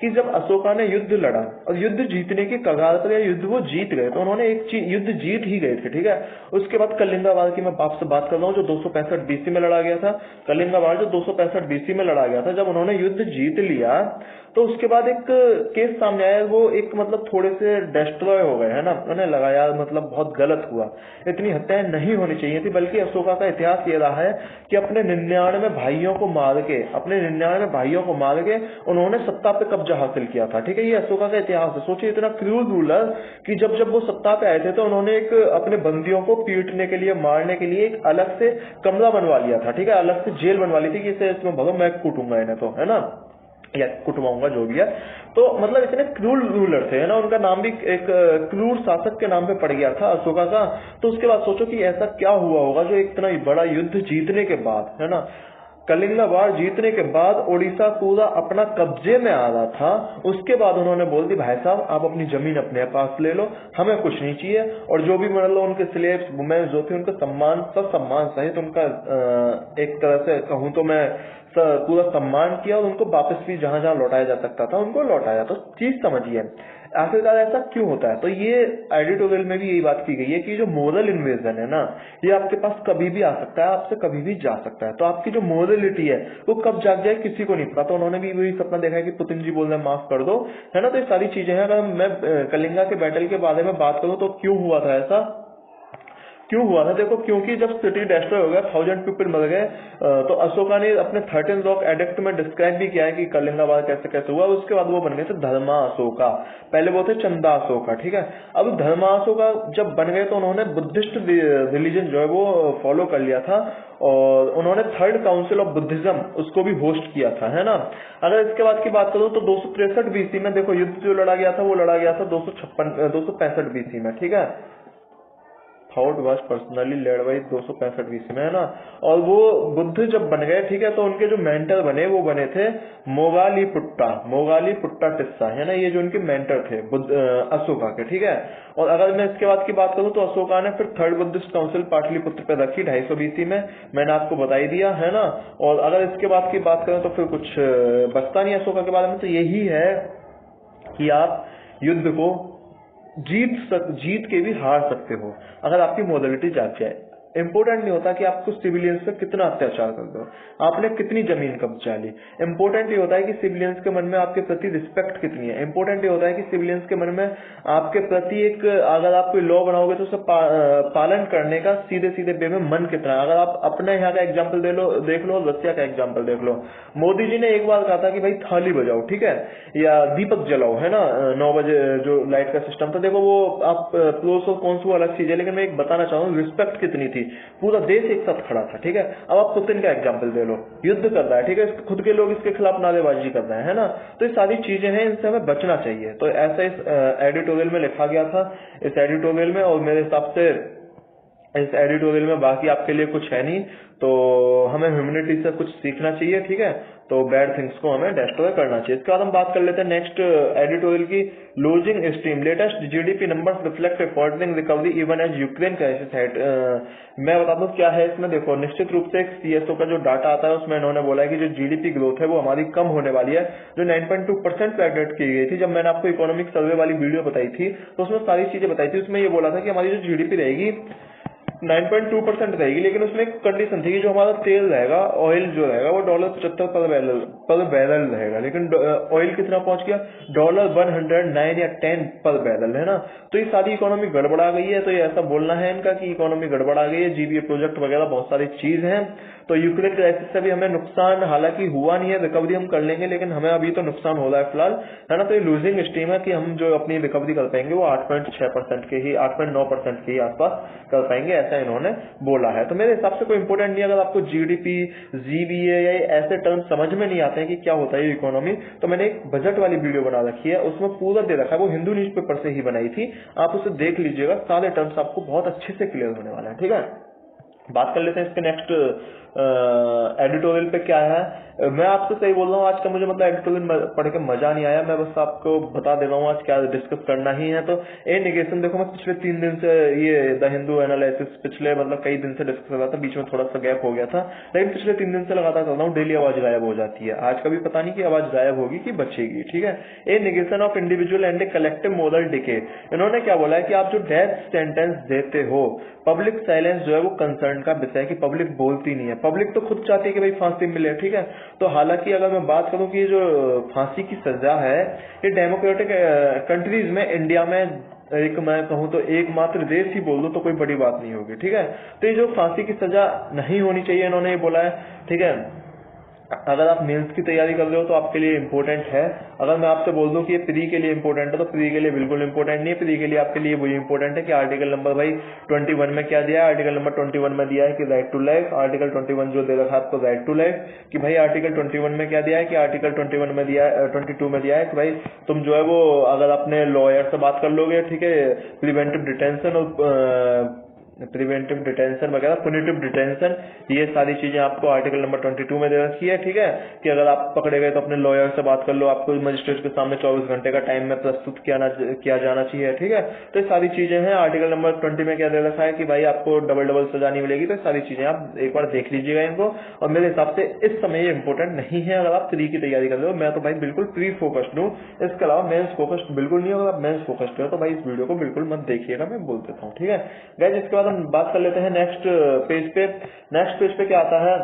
कि जब अशोका ने युद्ध लड़ा और युद्ध जीतने की कगार पर, या युद्ध वो जीत गए, तो उन्होंने एक युद्ध जीत ही गए थे, ठीक है। उसके बाद कलिंगा वार की मैं आपसे बात कर रहा हूँ जो 265 बीसी में लड़ा गया था। कलिंगा वार जो 265 बीसी में लड़ा गया था, जब उन्होंने युद्ध जीत लिया तो उसके बाद एक केस सामने आया, वो एक मतलब थोड़े से डिस्ट्रॉय हो गए, है ना। उन्हें लगा यार मतलब बहुत गलत हुआ, इतनी हत्याएं नहीं होनी चाहिए थी। बल्कि अशोका का इतिहास ये रहा है कि अपने 99 भाइयों को मार के उन्होंने सत्ता पे कब्जा हासिल किया था, ठीक है। ये अशोका का इतिहास है। सोचिए इतना क्रूर रूलर कि जब वो सत्ता पे आए थे तो उन्होंने एक अपने बंदियों को पीटने के लिए, मारने के लिए एक अलग से कमरा बनवा लिया था, ठीक है, अलग से जेल बनवा ली थी कि इसे इसमें भगो, मैं कूटूंगा इन्हें, तो है ना, या कुटवाऊंगा जो भी है। तो मतलब इतने क्रूर रूलर थे, है ना। उनका नाम भी एक क्रूर शासक के नाम पे पड़ गया था अशोका का। तो उसके बाद सोचो कि ऐसा क्या हुआ होगा जो इतना बड़ा युद्ध जीतने के बाद, है ना, कलिंगा वार जीतने के बाद उड़ीसा पूरा अपना कब्जे में आ रहा था, उसके बाद उन्होंने बोल दी भाई साहब आप अपनी जमीन अपने पास ले लो, हमें कुछ नहीं चाहिए। और जो भी मतलब उनके स्लेव्स वुमेन जो थे उनका सम्मान सहित उनका एक तरह से कहूं तो मैं पूरा सम्मान किया और उनको वापस भी जहां जहां लौटाया जा सकता था उनको लौटाया। तो चीज समझिए आखिरकार ऐसा क्यों होता है। तो ये एडिटोरियल में भी यही बात की गई है कि जो मोरल इन्वेजन है ना, ये आपके पास कभी भी आ सकता है, आपसे कभी भी जा सकता है। तो आपकी जो मोरलिटी है वो कब जाग जाए किसी को नहीं पता। तो उन्होंने भी वही सपना देखा है कि पुतिन जी बोल रहे हैं माफ कर दो, है ना। तो ये सारी चीजें हैं। अगर मैं कलिंगा के बैटल के बारे में बात करूं तो क्यों हुआ था ऐसा, क्यों हुआ था? देखो क्योंकि जब सिटी डिस्ट्रॉय हो गया, 1000 पीपल मर गए, तो अशोका ने अपने 13 रॉक एडिक्ट में डिस्क्राइब भी किया है कि कलिंगा वार कैसे कैसे हुआ। उसके बाद वो बन गए थे धर्मा अशोका, पहले वो थे चंदा अशोका, ठीक है। अब धर्मा अशोका जब बन गए तो उन्होंने बुद्धिस्ट रिलीजन जो है वो फॉलो कर लिया था और उन्होंने 3rd काउंसिल ऑफ बुद्धिज्म उसको भी होस्ट किया था, है ना। अगर इसके बाद की बात करूं तो 263 बीसी में देखो युद्ध जो लड़ा गया था वो लड़ा गया था 265 बीसी में, ठीक है। Thought was personally led by 265 BC में, है ना। और वो बुद्ध जब बन गए, ठीक है, तो उनके जो मेंटर बने वो बने थे मोगाली पुट्टा टिस्सा, है ना। ये जो उनके मेंटर थे अशोका के, ठीक है। और अगर मैं इसके बाद की बात करूं तो अशोका ने फिर 3rd बुद्धिस्ट काउंसिल पाटलिपुत्र पे रखी 250 बीसी में, मैंने आपको बता ही दिया, है ना। और अगर इसके बाद की बात करें तो फिर कुछ बचता नहीं अशोका के बारे में। तो यही है कि आप युद्ध को जीत के भी हार सकते हो अगर आपकी मोडलिटी जाग जाए। इंपोर्टेंट नहीं होता कि आपको सिविलियंस पे कितना अत्याचार कर दो, आपने कितनी जमीन कब्जा ली। इंपोर्टेंट ये होता है कि सिविलियंस के मन में आपके प्रति रिस्पेक्ट कितनी है। इंपोर्टेंट ये होता है कि सिविलियंस के मन में आपके प्रति एक, अगर आप कोई लॉ बनाओगे तो उसे पालन करने का सीधे सीधे वे में मन कितना है। अगर आप अपने यहाँ का एग्जाम्पल देख लो, रसिया का एग्जाम्पल देख लो। मोदी जी ने एक बार कहा था कि भाई थाली बजाओ, ठीक है, या दीपक जलाओ, है ना, 9 बजे जो लाइट का सिस्टम था। देखो वो आप प्रोस और कॉन्स वो अलग चीज है, लेकिन मैं एक बताना चाहूँ रिस्पेक्ट कितनी थी, पूरा देश एक साथ खड़ा था, ठीक है। अब आप पुतिन का एग्जाम्पल दे लो, युद्ध कर रहा है, ठीक है, खुद के लोग इसके खिलाफ नारेबाजी कर रहे हैं, है ना। तो ये सारी चीजें हैं, इनसे हमें बचना चाहिए। तो ऐसा इस एडिटोरियल में लिखा गया था, इस एडिटोरियल में। और मेरे हिसाब से इस एडिटोरियल में बाकी आपके लिए कुछ है नहीं, तो हमें ह्यूमैनिटी से कुछ सीखना चाहिए, ठीक है। तो बैड थिंग्स को हमें डिस्ट्रॉय करना चाहिए। इसके बाद हम बात कर लेते हैं नेक्स्ट एडिटोरियल की, losing steam, latest GDP numbers reflect furthering recovery even as Ukraine crisis had. मैं बता दूं क्या है इसमें। देखो, निश्चित रूप से एक सीएसओ का जो डाटा आता है उसमें इन्होंने बोला है कि जो जीडीपी ग्रोथ है वो हमारी कम होने वाली है, जो 9.2% प्रेडिक्ट की गई थी। जब मैंने आपको इकोनॉमिक सर्वे वाली वीडियो बताई थी तो उसमें सारी चीजें बताई थी। उसमें ये बोला था कि हमारी जो जीडीपी रहेगी 9.2% रहेगी, लेकिन उसमें एक कंडीशन थी कि जो हमारा तेल रहेगा, ऑयल जो रहेगा वो $75 पर बैरल रहेगा, लेकिन ऑयल कितना पहुंच गया, $109 या 10 पर बैरल, है ना। तो ये सारी इकोनॉमी गड़बड़ा गई है। तो ये ऐसा बोलना है इनका कि इकोनॉमी गड़बड़ा गई है, जीबीए प्रोजेक्ट वगैरह बहुत सारी चीज है। तो यूक्रेन क्राइसिस से भी हमें नुकसान हालांकि हुआ नहीं है, रिकवरी हम कर लेंगे, लेकिन हमें अभी तो नुकसान हो रहा है फिलहाल, है ना। तो ये लूजिंग स्टीम है कि हम जो अपनी रिकवरी कर पाएंगे वो 8.6% के ही 8.9% के ही आसपास कर पाएंगे, ऐसा इन्होंने बोला है। तो मेरे हिसाब से कोई इंपोर्टेंट नहीं। अगर आपको जीडीपी, जीबीए या ऐसे टर्म समझ में नहीं आते हैं कि क्या होता है इकोनॉमी, तो मैंने एक बजट वाली वीडियो बना रखी है, उसमें पूरा दे रखा है, वो हिंदू न्यूज़पेपर से ही बनाई थी, आप उसे देख लीजिएगा, सारे टर्म्स आपको बहुत अच्छे से क्लियर होने वाले हैं। ठीक है, बात कर लेते हैं इसके नेक्स्ट एडिटोरियल पे क्या है। मैं आपसे सही बोल रहा हूँ, आज का मुझे मतलब एडिटोरियल पढ़ के मजा नहीं आया। मैं बस आपको बता दे रहा हूँ आज क्या डिस्कस करना ही है। तो ए नेगेशन देखो, मैं पिछले 3 दिन से ये द हिंदू एनालिसिस पिछले मतलब कई दिन से डिस्कस कर रहा था, बीच में थोड़ा सा गैप हो गया था, लेकिन पिछले 3 दिन से लगातार कर रहा हूँ। डेली आवाज गायब हो जाती है, आज का भी पता नहीं कि आवाज गायब होगी कि बचेगी। ठीक है, a negation of individual and a collective moral decay. इन्होंने क्या बोला है कि आप जो डेथ सेंटेंस देते हो, पब्लिक साइलेंस जो है वो कंसर्न का विषय है कि पब्लिक बोलती नहीं है। पब्लिक तो खुद चाहती है कि भाई फांसी मिले। ठीक है, तो हालांकि अगर मैं बात करूं कि जो फांसी की सजा है ये डेमोक्रेटिक कंट्रीज में, इंडिया में एक मैं कहूं तो एकमात्र देश ही बोल दो तो कोई बड़ी बात नहीं होगी। ठीक है, तो ये जो फांसी की सजा नहीं होनी चाहिए इन्होंने ये बोला है। ठीक है, अगर आप मेंस की तैयारी कर रहे हो तो आपके लिए इंपॉर्टेंट है। अगर मैं आपसे बोल दूं कि ये प्री के लिए इंपॉर्टेंट है तो प्री के लिए बिल्कुल इंपॉर्टेंट नहीं है। प्री के लिए आपके लिए वही इंपॉर्टेंट है कि आर्टिकल नंबर भाई 21 में क्या दिया है। आर्टिकल नंबर 21 में दिया है कि राइट टू लाइफ। आर्टिकल 21 जो दे रखा है आपको राइट टू लाइफ, कि भाई आर्टिकल 21 में क्या दिया है कि आर्टिकल 21 में दिया है 22 में दिया है कि भाई तुम जो है वो अगर अपने लॉयर से बात कर लोगे, ठीक है, प्रिवेंटिव डिटेंशन और प्रिवेंटिव डिटेंशन वगैरह, पुनिटिव डिटेंशन, ये सारी चीजें आपको आर्टिकल नंबर 22 में दे रखी है। ठीक है, कि अगर आप पकड़े गए तो अपने लॉयर से बात कर लो, आपको मजिस्ट्रेट के सामने 24 घंटे का टाइम में प्रस्तुत किया जाना चाहिए। ठीक है, तो ये सारी चीजें हैं। आर्टिकल नंबर 20 में क्या दे रखा है कि भाई आपको डबल सजा नहीं मिलेगी। तो सारी चीजें आप एक बार देख लीजिएगा इनको, और मेरे हिसाब से इस समय ये इंपॉर्टेंट नहीं है अगर आप प्री की तैयारी कर रहे हो। मैं तो भाई बिल्कुल प्री फोकस्ड हूँ, इसके अलावा मेंस फोकस्ड बिल्कुल नहीं हो। अगर आप मेंस फोकस्ड हो तो भाई इस वीडियो को बिल्कुल मत देखिएगा, मैं बोल देता हूँ। ठीक है गाइस, इसके बाद हम बात कर लेते हैं नेक्स्ट पेज पे। नेक्स्ट पेज पे क्या आता है,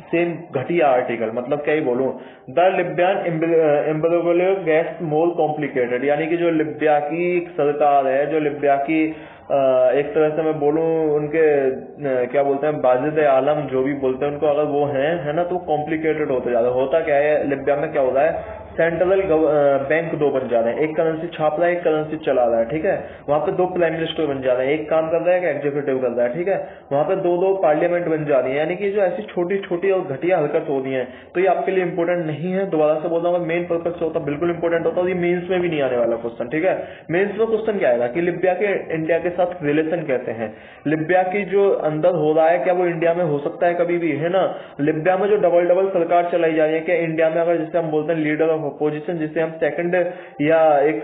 सेम घटिया आर्टिकल, मतलब क्या ही बोलूं, द लिब्यान एम्बेर्गो गेट्स मोर कॉम्प्लिकेटेड। यानी कि जो लिब्या की सरकार है, जो लिब्या की एक तरह से मैं बोलूं उनके क्या बोलते हैं बाजिद आलम जो भी बोलते हैं उनको, अगर वो हैं, है ना, तो कॉम्प्लिकेटेड होते जा रहे। होता क्या है लिब्या में, क्या हो रहा है, सेंट्रल बैंक 2 बन जा रहे हैं, एक करेंसी छाप रहा है, एक करेंसी चला रहा है। ठीक है, वहां पे 2 प्राइम मिनिस्टर बन जा रहे हैं, एक काम कर रहा है, एक एग्जीक्यूटिव कर रहा है। ठीक है, वहां पे 2 पार्लियामेंट बन जा रही है। यानी कि जो ऐसी छोटी छोटी और घटिया हरकत हो रही है, तो ये आपके लिए इंपॉर्टेंट नहीं है। दोबारा से बोल रहा हूँ, मेन पर्पज से होता बिल्कुल इंपॉर्टेंट होता, और ये मेंस में भी नहीं आने वाला क्वेश्चन। ठीक है, मेंस में क्वेश्चन क्या आएगा कि लिब्या के इंडिया के साथ रिलेशन कैसे हैं, लिब्या की जो अंदर हो रहा है क्या वो इंडिया में हो सकता है कभी भी, है ना। लिब्या में जो डबल सरकार चलाई जा रही है, क्या इंडिया में अगर जिसे हम बोलते हैं लीडर ऑफ अपोजिशन, जिसे हम सेकंड या एक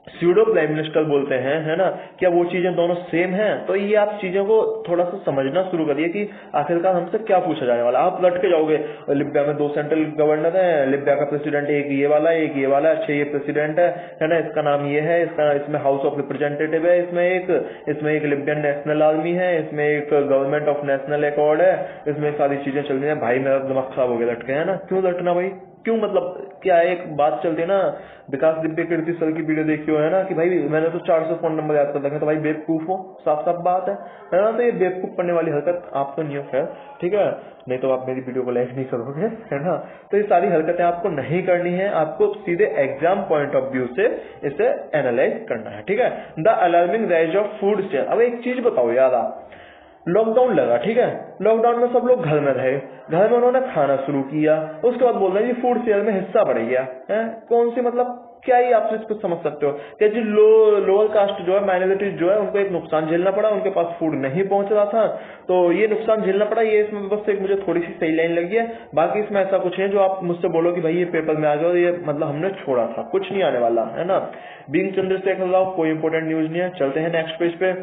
स्यूडो प्राइम मिनिस्टर बोलते हैं, है ना, क्या वो चीजें दोनों सेम हैं। तो ये आप चीजों को थोड़ा सा समझना शुरू करिए कि आखिरकार हमसे क्या पूछा जाने वाला। आप लट के जाओगे, लिब्या में 2 सेंट्रल गवर्नर है, लिब्या का प्रेसिडेंट एक ये वाला है, एक ये वाला, अच्छा ये प्रेसिडेंट है ना, इसका नाम ये है, इसका इसमें हाउस ऑफ रिप्रेजेंटेटिव है, इसमें एक लिब्यन नेशनल आर्मी है, इसमें एक गवर्नमेंट ऑफ नेशनल एकॉर्ड है, इसमें सारी चीजें चल रही है। भाई मेरा दिमाग खराब हो गया लटके, है ना। क्यों लटना भाई, क्यों, मतलब क्या एक बात चलती है ना, विकास दिव्य कीर्ति सर की वीडियो देखी हो, है ना, कि भाई मैंने तो 400 फोन नंबर याद कर रखे, तो भाई बेवकूफ हो, साफ साफ बात है ना। तो ये बेवकूफ करने वाली हरकत आप तो नहीं हो, खैर ठीक है, नहीं तो आप मेरी वीडियो को लाइक नहीं करोगे, है ना। तो ये सारी हरकतें आपको नहीं करनी है, आपको सीधे एग्जाम पॉइंट ऑफ व्यू से इसे एनालाइज करना है। ठीक है, the alarming rise of food chain. अब एक चीज बताओ यार, आप लॉकडाउन लगा, ठीक है, लॉकडाउन में सब लोग घर में रहे, घर में उन्होंने खाना शुरू किया, उसके बाद बोल रहे हैं फूड शेयर में हिस्सा बढ़ गया है। कौन सी मतलब क्या ही आप इसको समझ सकते हो कि जो लोअर कास्ट जो है, माइनॉरिटीज जो है, उनको एक नुकसान झेलना पड़ा, उनके पास फूड नहीं पहुंच रहा था, तो ये नुकसान झेलना पड़ा। ये इसमें बस एक मुझे थोड़ी सी सही लाइन लगी है, बाकी इसमें ऐसा कुछ है जो आप मुझसे बोलो कि भाई ये पेपर में आ गया और ये मतलब हमने छोड़ा था, कुछ नहीं आने वाला है ना। बीइंग चंद्रशेखर राव, कोई इंपोर्टेंट न्यूज नहीं है। चलते हैं नेक्स्ट पेज पे।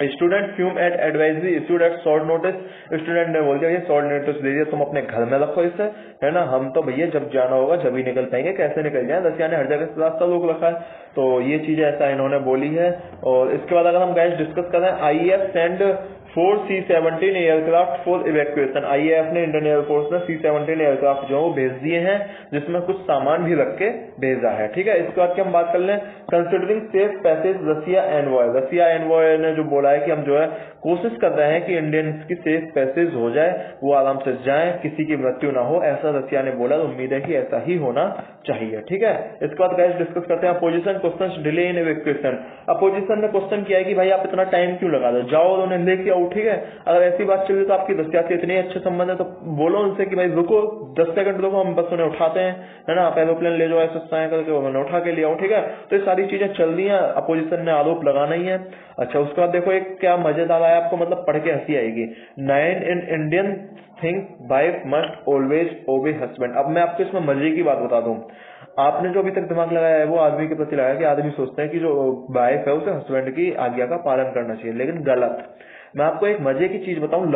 Student fume at advisory issued at short notice, student ने बोल दिया ये शॉर्ट नोटिस दे दिया, तुम अपने घर में रखो इसे, है ना, हम तो भैया जब जाना होगा जब ही निकल पाएंगे, कैसे निकल जाए, रसिया ने हर जगह से रास्ता रोक रखा है। तो ये चीजें ऐसा इन्होंने बोली है। और इसके बाद अगर हम गाइस डिस्कस करें, IAF send 4 C-17 aircraft for evacuation. IAF ने, इंडियन एयरफोर्स ने C-17 एयरक्राफ्ट जो भेज दिए हैं, जिसमें कुछ सामान भी रख के भेजा है, ठीक है। इसके बाद की हम बात कर लें, कंसिडरिंग सेफ पैसेज रसिया एनवॉय। रसिया एनवॉय ने जो बोला है कि हम जो है कोशिश कर रहे हैं कि इंडियंस की सेफ पैसेज हो जाए, वो आराम से जाए, किसी की मृत्यु ना हो, ऐसा रसिया ने बोला। तो उम्मीद है कि ऐसा ही होना चाहिए, ठीक है। इसके बाद गाइस डिस्कस करते हैं opposition question, delay in evacuation. Opposition ने क्वेश्चन किया है कि भाई आप इतना टाइम क्यों लगा दो, जाओ और उन्हें लेके आओ, ठीक है। अगर ऐसी बात चल रही तो आपकी रसिया से इतने अच्छे संबंध है तो बोलो उनसे कि भाई रुको 10 सेकंड रुको, हम बस उन्हें उठाते हैं, है ना, आप एरोप्लेन ले जाओ, ऐसा करके उन्हें उठा के ले आओ, ठीक है। तो ये सारी चीजें चल रही है, अपोजिशन ने आरोप लगाना ही है। अच्छा, उसके बाद देखो एक क्या मजेदार आया आपको, मतलब पढ़ के हंसी आएगी। 9 in Indian think wife must always obey husband. अब मैं आपको इसमें मजे की बात बता दूं, आपने जो अभी तक दिमाग लगाया है वो आदमी के प्रति लगाया कि आदमी सोचते हैं कि जो वाइफ है उसे हस्बैंड की आज्ञा का पालन करना चाहिए, लेकिन गलत। मैं आपको एक मजे की चीज बताऊं,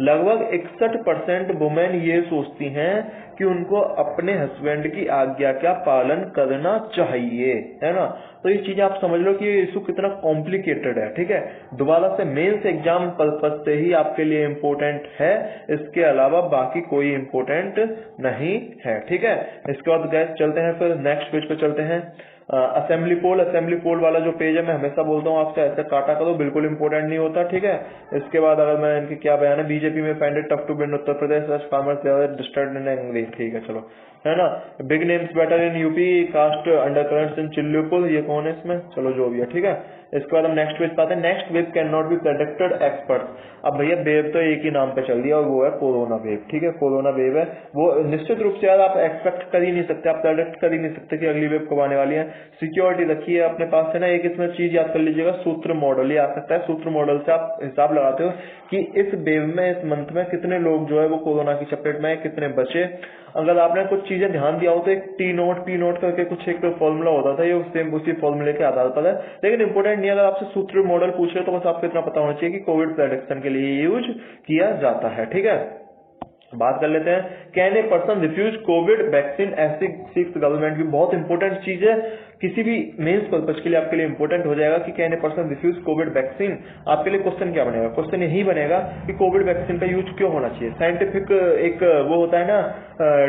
लगभग 61% वुमेन ये सोचती हैं कि उनको अपने हस्बैंड की आज्ञा का पालन करना चाहिए, है ना। तो ये चीज आप समझ लो कि ये इशू कितना कॉम्प्लिकेटेड है, ठीक है। दोबारा से मेंस एग्जाम पर्पज से ही आपके लिए इम्पोर्टेंट है, इसके अलावा बाकी कोई इम्पोर्टेंट नहीं है, ठीक है। इसके बाद गैस चलते हैं, फिर नेक्स्ट पेज पे चलते हैं। असेंबली पोल वाला जो पेज है, मैं हमेशा बोलता हूँ आपसे ऐसे काटा करो, बिल्कुल इंपॉर्टेंट नहीं होता, ठीक है। इसके बाद अगर मैं इनकी क्या बयान है, BJP may find it tough to win Uttar Pradesh farmers disturb in angry, ठीक है, चलो, है ना। Big names better in UP, caste undercurrents in Chillupar, ये कौन है इसमें, चलो जो भी है, ठीक है। इसके बाद हम नेक्स्ट पेज पाते हैं, next wave can not be predicted expert. अब भैया वेव तो एक ही नाम पे चल दिया और वो है कोरोना वेव, ठीक है। कोरोना वेव है वो निश्चित रूप से यार आप एक्सपेक्ट कर ही नहीं सकते, आप प्रेडिक्ट कर ही नहीं सकते कि अगली वेव कब आने वाली है। सिक्योरिटी रखिए अपने पास, है ना। एक इसमें चीज याद कर लीजिएगा, सूत्र मॉडल, ये आ सकता है। सूत्र मॉडल से आप हिसाब लगाते हो कि इस वेव में, इस मंथ में कितने लोग जो है वो कोरोना की चपेट में है, कितने बचे। अगर आपने कुछ चीजें ध्यान दिया हो तो एक पी नोट करके कुछ एक फॉर्मूला होता था, ये सेम उसी फॉर्मूले के आधार पर है, लेकिन इंपोर्टेंट नहीं। अगर आपसे सूत्र मॉडल पूछ रहे तो बस आपको इतना पता होना चाहिए कि कोविड प्रेडिक्शन के लिए यूज किया जाता है, ठीक है। बात कर लेते हैं, can a person refuse covid vaccine SC asks government की, बहुत इंपॉर्टेंट चीज है, किसी भी मेंस पर्पज के लिए आपके लिए इंपॉर्टेंट हो जाएगा कि can a person refuse covid vaccine. आपके लिए क्वेश्चन क्या बनेगा, क्वेश्चन यही बनेगा कि कोविड वैक्सीन का यूज क्यों होना चाहिए। साइंटिफिक एक वो होता है ना,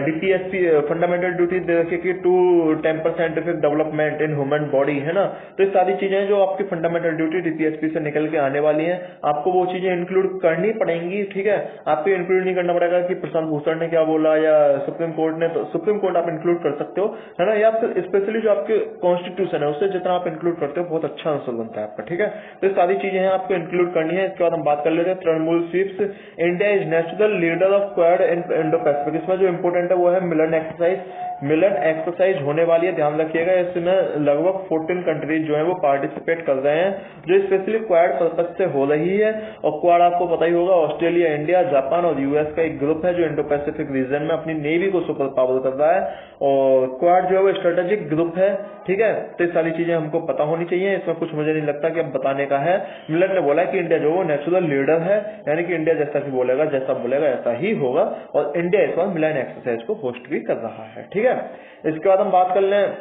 डीपीएसपी फंडामेंटल ड्यूटी कि to temper scientific development in human body, है ना। तो ये सारी चीजें जो आपकी फंडामेंटल ड्यूटी डीपीएसपी से निकल के आने वाली हैं, आपको वो चीजें इंक्लूड करनी पड़ेंगी, ठीक है। आपको इंक्लूड नहीं करना पड़ेगा कि प्रशांत भूषण ने क्या बोला या सुप्रीम कोर्ट ने, तो सुप्रीम कोर्ट आप इंक्लूड कर सकते हो, है ना, या फिर स्पेशली जो आपके कॉन्स्टिट्यूशन है उससे जितना आप इंक्लूड करते हो बहुत अच्छा आंसर बनता है आपका, ठीक है। तो ये सारी चीजें हैं आपको इंक्लूड करनी है। इसके बाद हम बात कर लेते हैं Trinamool sweeps. India is natural leader of quad in Indo Pacific. इसमें जो इंपोर्टेंट है वो है मिलन एक्सरसाइज। मिलन एक्सरसाइज होने वाली है, ध्यान रखिएगा। इसमें लगभग 14 कंट्रीज जो है वो पार्टिसिपेट कर रहे हैं, जो स्पेशली क्वाड पर्पज से हो रही है। और क्वाड आपको पता ही होगा, ऑस्ट्रेलिया, इंडिया, जापान और यूएस का एक ग्रुप है जो इंडो पैसिफिक रीजन में अपनी नेवी को सुपर पावर कर रहा है। और क्वाड जो है वो स्ट्रेटेजिक ग्रुप है, ठीक है। तो ये सारी चीजें हमको पता होनी चाहिए, इसमें कुछ मुझे नहीं लगता कि अब बताने का है। मिलन ने बोला कि इंडिया जो वो नेचुरल लीडर है, यानी कि इंडिया जैसा भी बोलेगा, जैसा बोलेगा ऐसा ही होगा। और इंडिया इस बार मिलन एक्सरसाइज को होस्ट भी कर रहा है, ठीक है। इसके बाद हम बात कर लें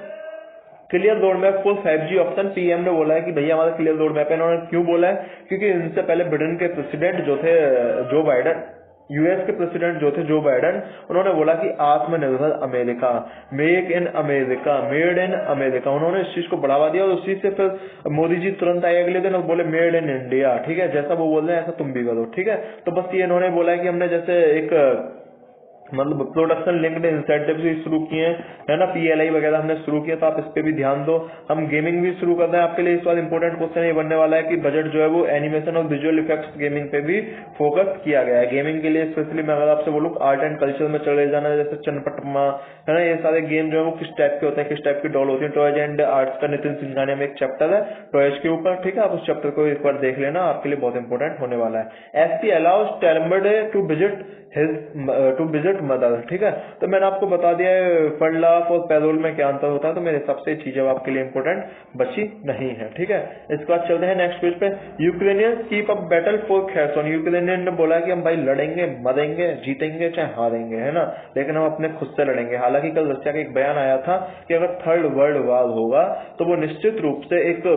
clear road map for 5G option. PM ने बोला है कि भैया हमारा क्लियर रोड मैप है। इन्होंने क्यों बोला है, क्योंकि इनसे पहले ब्रिटेन के प्रेसिडेंट जो थे जो बाइडन, यूएस के प्रेसिडेंट जो थे जो बाइडन, उन्होंने बोला कि आत्मनिर्भर America, make in America, made in America, उन्होंने इस चीज को बढ़ावा दिया। और उसी से फिर मोदी जी तुरंत आए अगले दिन और बोले मेड इन इंडिया, ठीक है। जैसा वो बोल रहे हैं ऐसा तुम भी करो, ठीक है। तो बस ये इन्होंने बोला है कि हमने जैसे एक मतलब प्रोडक्शन लिंक्ड इंसेंटिव भी शुरू किए हैं, है ना, PLI वगैरह हमने शुरू किया, तो आप इस पे भी ध्यान दो। हम गेमिंग भी शुरू कर रहे हैं आपके लिए। इस बार इंपॉर्टेंट क्वेश्चन ये बनने वाला है कि बजट जो है वो एनिमेशन और विजुअल इफेक्ट्स गेमिंग पे भी फोकस किया गया है। गेमिंग के लिए स्पेशली मैं अगर आपसे बोलूँ आर्ट एंड कल्चर में चले जाना, जैसे चन्नपट्टमा, है ना, ये सारे गेम जो है वो किस टाइप के होते हैं, किस टाइप की डॉल होती है। टॉयज एंड आर्ट्स का नितिन सिंघानिया में एक चैप्टर है टॉयज के ऊपर, ठीक है, आप उस चैप्टर को एक बार देख लेना, आपके लिए बहुत इंपॉर्टेंट होने वाला है। SP allows Teltumbde to visit mother, ठीक है। तो मैंने आपको बता दिया है फंड लाफ और पैरोल में क्या अंतर होता है, तो मेरे हिसाब से चीजें आपके लिए इंपॉर्टेंट बची नहीं है, ठीक है। इसके बाद चलते हैं नेक्स्ट पेज पे। Ukrainians keep up battle for Kherson. Ukrainian ने बोला कि हम भाई लड़ेंगे, मरेंगे, जीतेंगे चाहे हारेंगे, है ना, लेकिन हम अपने खुद से लड़ेंगे। हालांकि कल रशिया का एक बयान आया था कि अगर थर्ड वर्ल्ड वार होगा तो वो निश्चित रूप से एक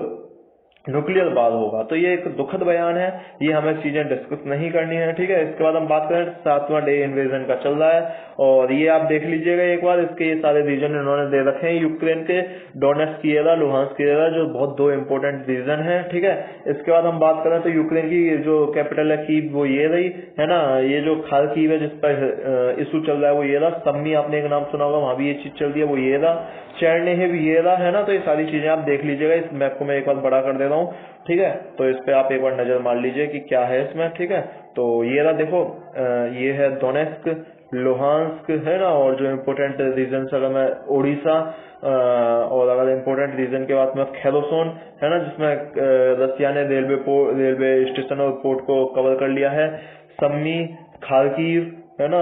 न्यूक्लियर वार होगा। तो ये एक दुखद बयान है, ये हमें चीजें डिस्कस नहीं करनी है, ठीक है। इसके बाद हम बात करें 7वां डे इन्वेजन का चल रहा है, और ये आप देख लीजिएगा एक बार, इसके ये सारे रीजन इन्होंने दे रखे हैं यूक्रेन के, डोनेट्स्क की एरिया, लुहांस्क की एरिया, जो बहुत दो इंपोर्टेंट रीजन है, ठीक है। इसके बाद हम बात करें तो यूक्रेन की जो कैपिटल है कीव, वो ये रही, है ना। ये जो खार्किव है जिस पर इशू चल रहा है वो ये रहा। सम्मी आपने एक नाम सुना होगा, वहां भी ये चीज चल रही है, वो ये रहा। चेरनिहिव ये रहा, है ना। तो ये सारी चीजें आप देख लीजिएगा, इस मैप को मैं एक बार बड़ा कर दे रहा हूँ, ठीक है। तो इस पे आप एक बार नजर मार लीजिए कि क्या है इसमें, ठीक है। तो ये रहा, देखो ये है डोनेट्स्क, लुहांस्क, है ना। और जो इम्पोर्टेंट रीजन अगर मैं ओडिशा, और अगर इम्पोर्टेंट रीजन के बाद में खेरोसोन, है ना, जिसमें रसिया ने रेलवे स्टेशन और पोर्ट को कवर कर लिया है। सम्मी, खार्किव, है ना,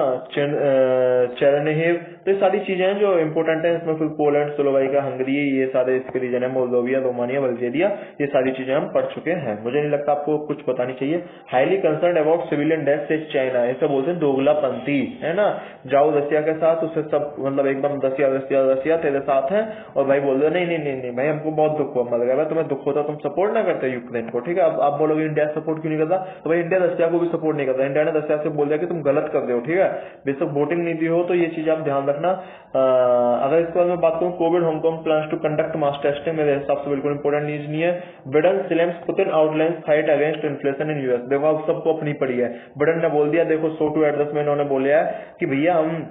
चेरनिहिव, तो ये सारी चीजें हैं जो इम्पोर्टेंट है। इसमें फिर पोलैंड, स्लोवाकिया, हंगरी, ये सारे इसके रीजन है, मोल्दोविया, रोमानिया, बल्गेरिया, ये सारी चीजें हम पढ़ चुके हैं। मुझे नहीं लगता आपको कुछ बतानी चाहिए। Highly concern about civilian death से चाइना, ऐसे बोलते हैं दोगलापंथी, है ना। जाओ रसिया के साथ, उससे सब मतलब एकदम रसिया तेरे साथ है, और भाई बोल दो नहीं नहीं नहीं नहीं भाई हमको बहुत दुख हुआ, मर गया। तुम्हें दुख होता तुम सपोर्ट ना करते यूक्रेन को, ठीक है। अब आप बोलोगे इंडिया सपोर्ट क्यों नहीं करता, तो भाई इंडिया रसिया को भी सपोर्ट नहीं करता। इंडिया ने रसिया से बोल दिया कि तुम गलत कर रहे हो, ठीक है। बेशक वोटिंग नीति हो, तो ये चीज आप ध्यान रखना। अगर इसके बारे में बात करूं, covid Hong Kong plans to conduct mass testing, मेरे हिसाब से बिल्कुल इंपोर्टेंट न्यूज नहीं है। Biden slams Putin outlines fight against inflation in US. देखो आप सबको अपनी पड़ी है, बिडेन ने बोल दिया, देखो सो टू एड्रेस में इन्होंने बोला है कि भैया हम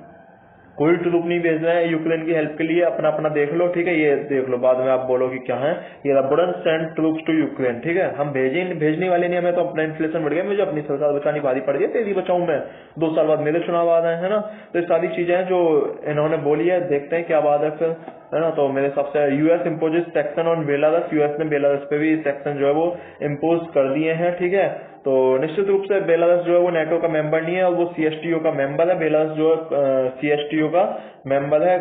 कोई ट्रूप नहीं भेज रहे हैं यूक्रेन की हेल्प के लिए, अपना अपना देख लो, ठीक है। ये देख लो, बाद में आप बोलो कि क्या है ये, Biden send troops to Ukraine, ठीक है। हम भेजने वाले नहीं, हमें तो अपना इन्फ्लेशन बढ़ गया, मुझे अपनी सरकार बचानी भारी पड़ गई, तेरी बचाऊं मैं, 2 साल बाद मेरे चुनाव आ रहे हैं, है ना। तो ये सारी चीजें हैं जो इन्होंने बोली है, देखते हैं क्या बात है फिर, है ना। तो मेरे हिसाब से US imposes section on Belarus, US ने बेलारस पे भी सेक्शन जो है वो इम्पोज कर दिए हैं, ठीक है। तो निश्चित रूप से बेलारस जो है वो नेटो का मेंबर नहीं है, और वो CSTO का मेंबर है। बेलारस जो है CSTO का मेंबर है,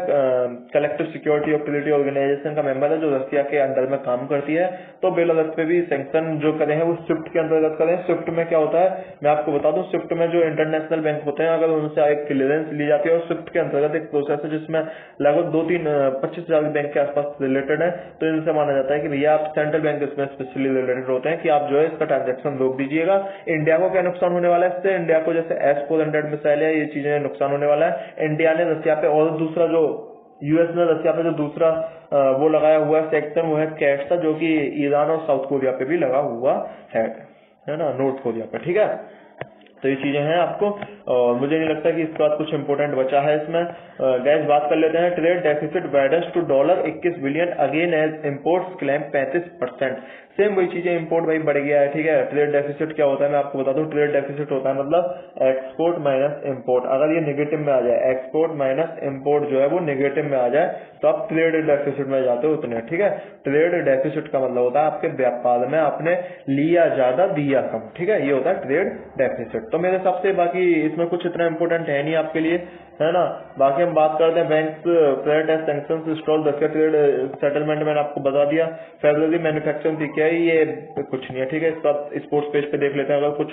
कलेक्टिव सिक्योरिटी और ट्रीटी ऑर्गेनाइजेशन का मेंबर है, जो रसिया के अंडर में काम करती है। तो बेलारस पे भी सैंक्शन जो करे हैं वो स्विफ्ट के अंतर्गत करें। स्विफ्ट में क्या होता है मैं आपको बता दूं, स्विफ्ट में जो इंटरनेशनल बैंक होते हैं, अगर उनसे एक क्लियरेंस ली जाती है, और स्विफ्ट के अंतर्गत एक प्रोसेस है जिसमें लगभग 25,000 बैंक के आसपास रिलेटेड है। तो इनसे माना जाता है कि भैया आप सेंट्रल बैंक इसमें स्पेशली रिलेटेड होते हैं कि आप जो है इसका ट्रांजेक्शन रोक दीजिएगा। इंडिया को क्या नुकसान होने वाला है इससे, इंडिया को जैसे S-400 मिसाइल है, ये चीजें नुकसान होने वाला है। इंडिया ने रसिया पे, और दूसरा जो यूएस ने रसिया पे जो दूसरा वो लगाया हुआ है सेक्शन, वो है कैट्स, जो कि ईरान और साउथ कोरिया पे भी लगा हुआ है ना, नॉर्थ कोरिया पे, ठीक है। तो ये चीजें हैं आपको, और मुझे नहीं लगता कि इसके बाद कुछ इंपोर्टेंट बचा है इसमें। गैस बात कर लेते हैं। Trade deficit widens to $21 billion again as imports climb 35%। Same वही चीजें, इम्पोर्ट भाई बढ़ गया है, ठीक है। ट्रेड डेफिसिट क्या होता है मैं आपको बता दूं, ट्रेड डेफिसिट होता है मतलब एक्सपोर्ट माइनस इम्पोर्ट। अगर ये नेगेटिव में आ जाए, एक्सपोर्ट माइनस इम्पोर्ट जो है वो नेगेटिव में आ जाए, तो आप ट्रेड डेफिसिट में जाते हो उतने, ठीक है। ट्रेड डेफिसिट का मतलब होता है आपके व्यापार में आपने लिया ज्यादा दिया कम, ठीक है, ये होता है ट्रेड डेफिसिट। तो मेरे हिसाब से बाकी इसमें कुछ इतना इंपोर्टेंट है नहीं आपके लिए, है ना। बाकी हम बात करते हैं banks credit as sanctions install Russia trade settlement, मैंने आपको बता दिया। फेब्रुअरी मैन्युफैक्चरिंग थी क्या, ये कुछ नहीं है, ठीक है। इसका स्पोर्ट्स पेज पे देख लेते हैं, अगर कुछ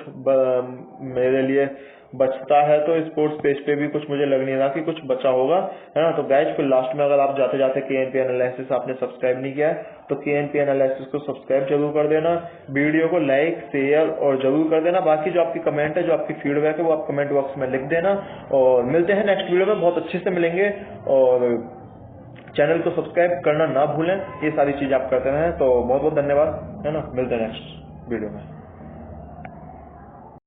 मेरे लिए बचता है तो स्पोर्ट्स पेज पे भी कुछ मुझे लग नहीं रहा कि कुछ बचा होगा, है ना। तो गाइस फिर लास्ट में अगर आप जाते जाते KNP एनालिसिस आपने सब्सक्राइब नहीं किया है तो KNP एनालिसिस को सब्सक्राइब जरूर कर देना, वीडियो को लाइक शेयर और जरूर कर देना। बाकी जो आपकी कमेंट है, जो आपकी फीडबैक है, वो आप कमेंट बॉक्स में लिख देना, और मिलते हैं नेक्स्ट वीडियो में, बहुत अच्छे से मिलेंगे। और चैनल को सब्सक्राइब करना ना भूलें, ये सारी चीज आप करते रहें। तो बहुत बहुत धन्यवाद, है ना। मिलते हैं नेक्स्ट वीडियो में।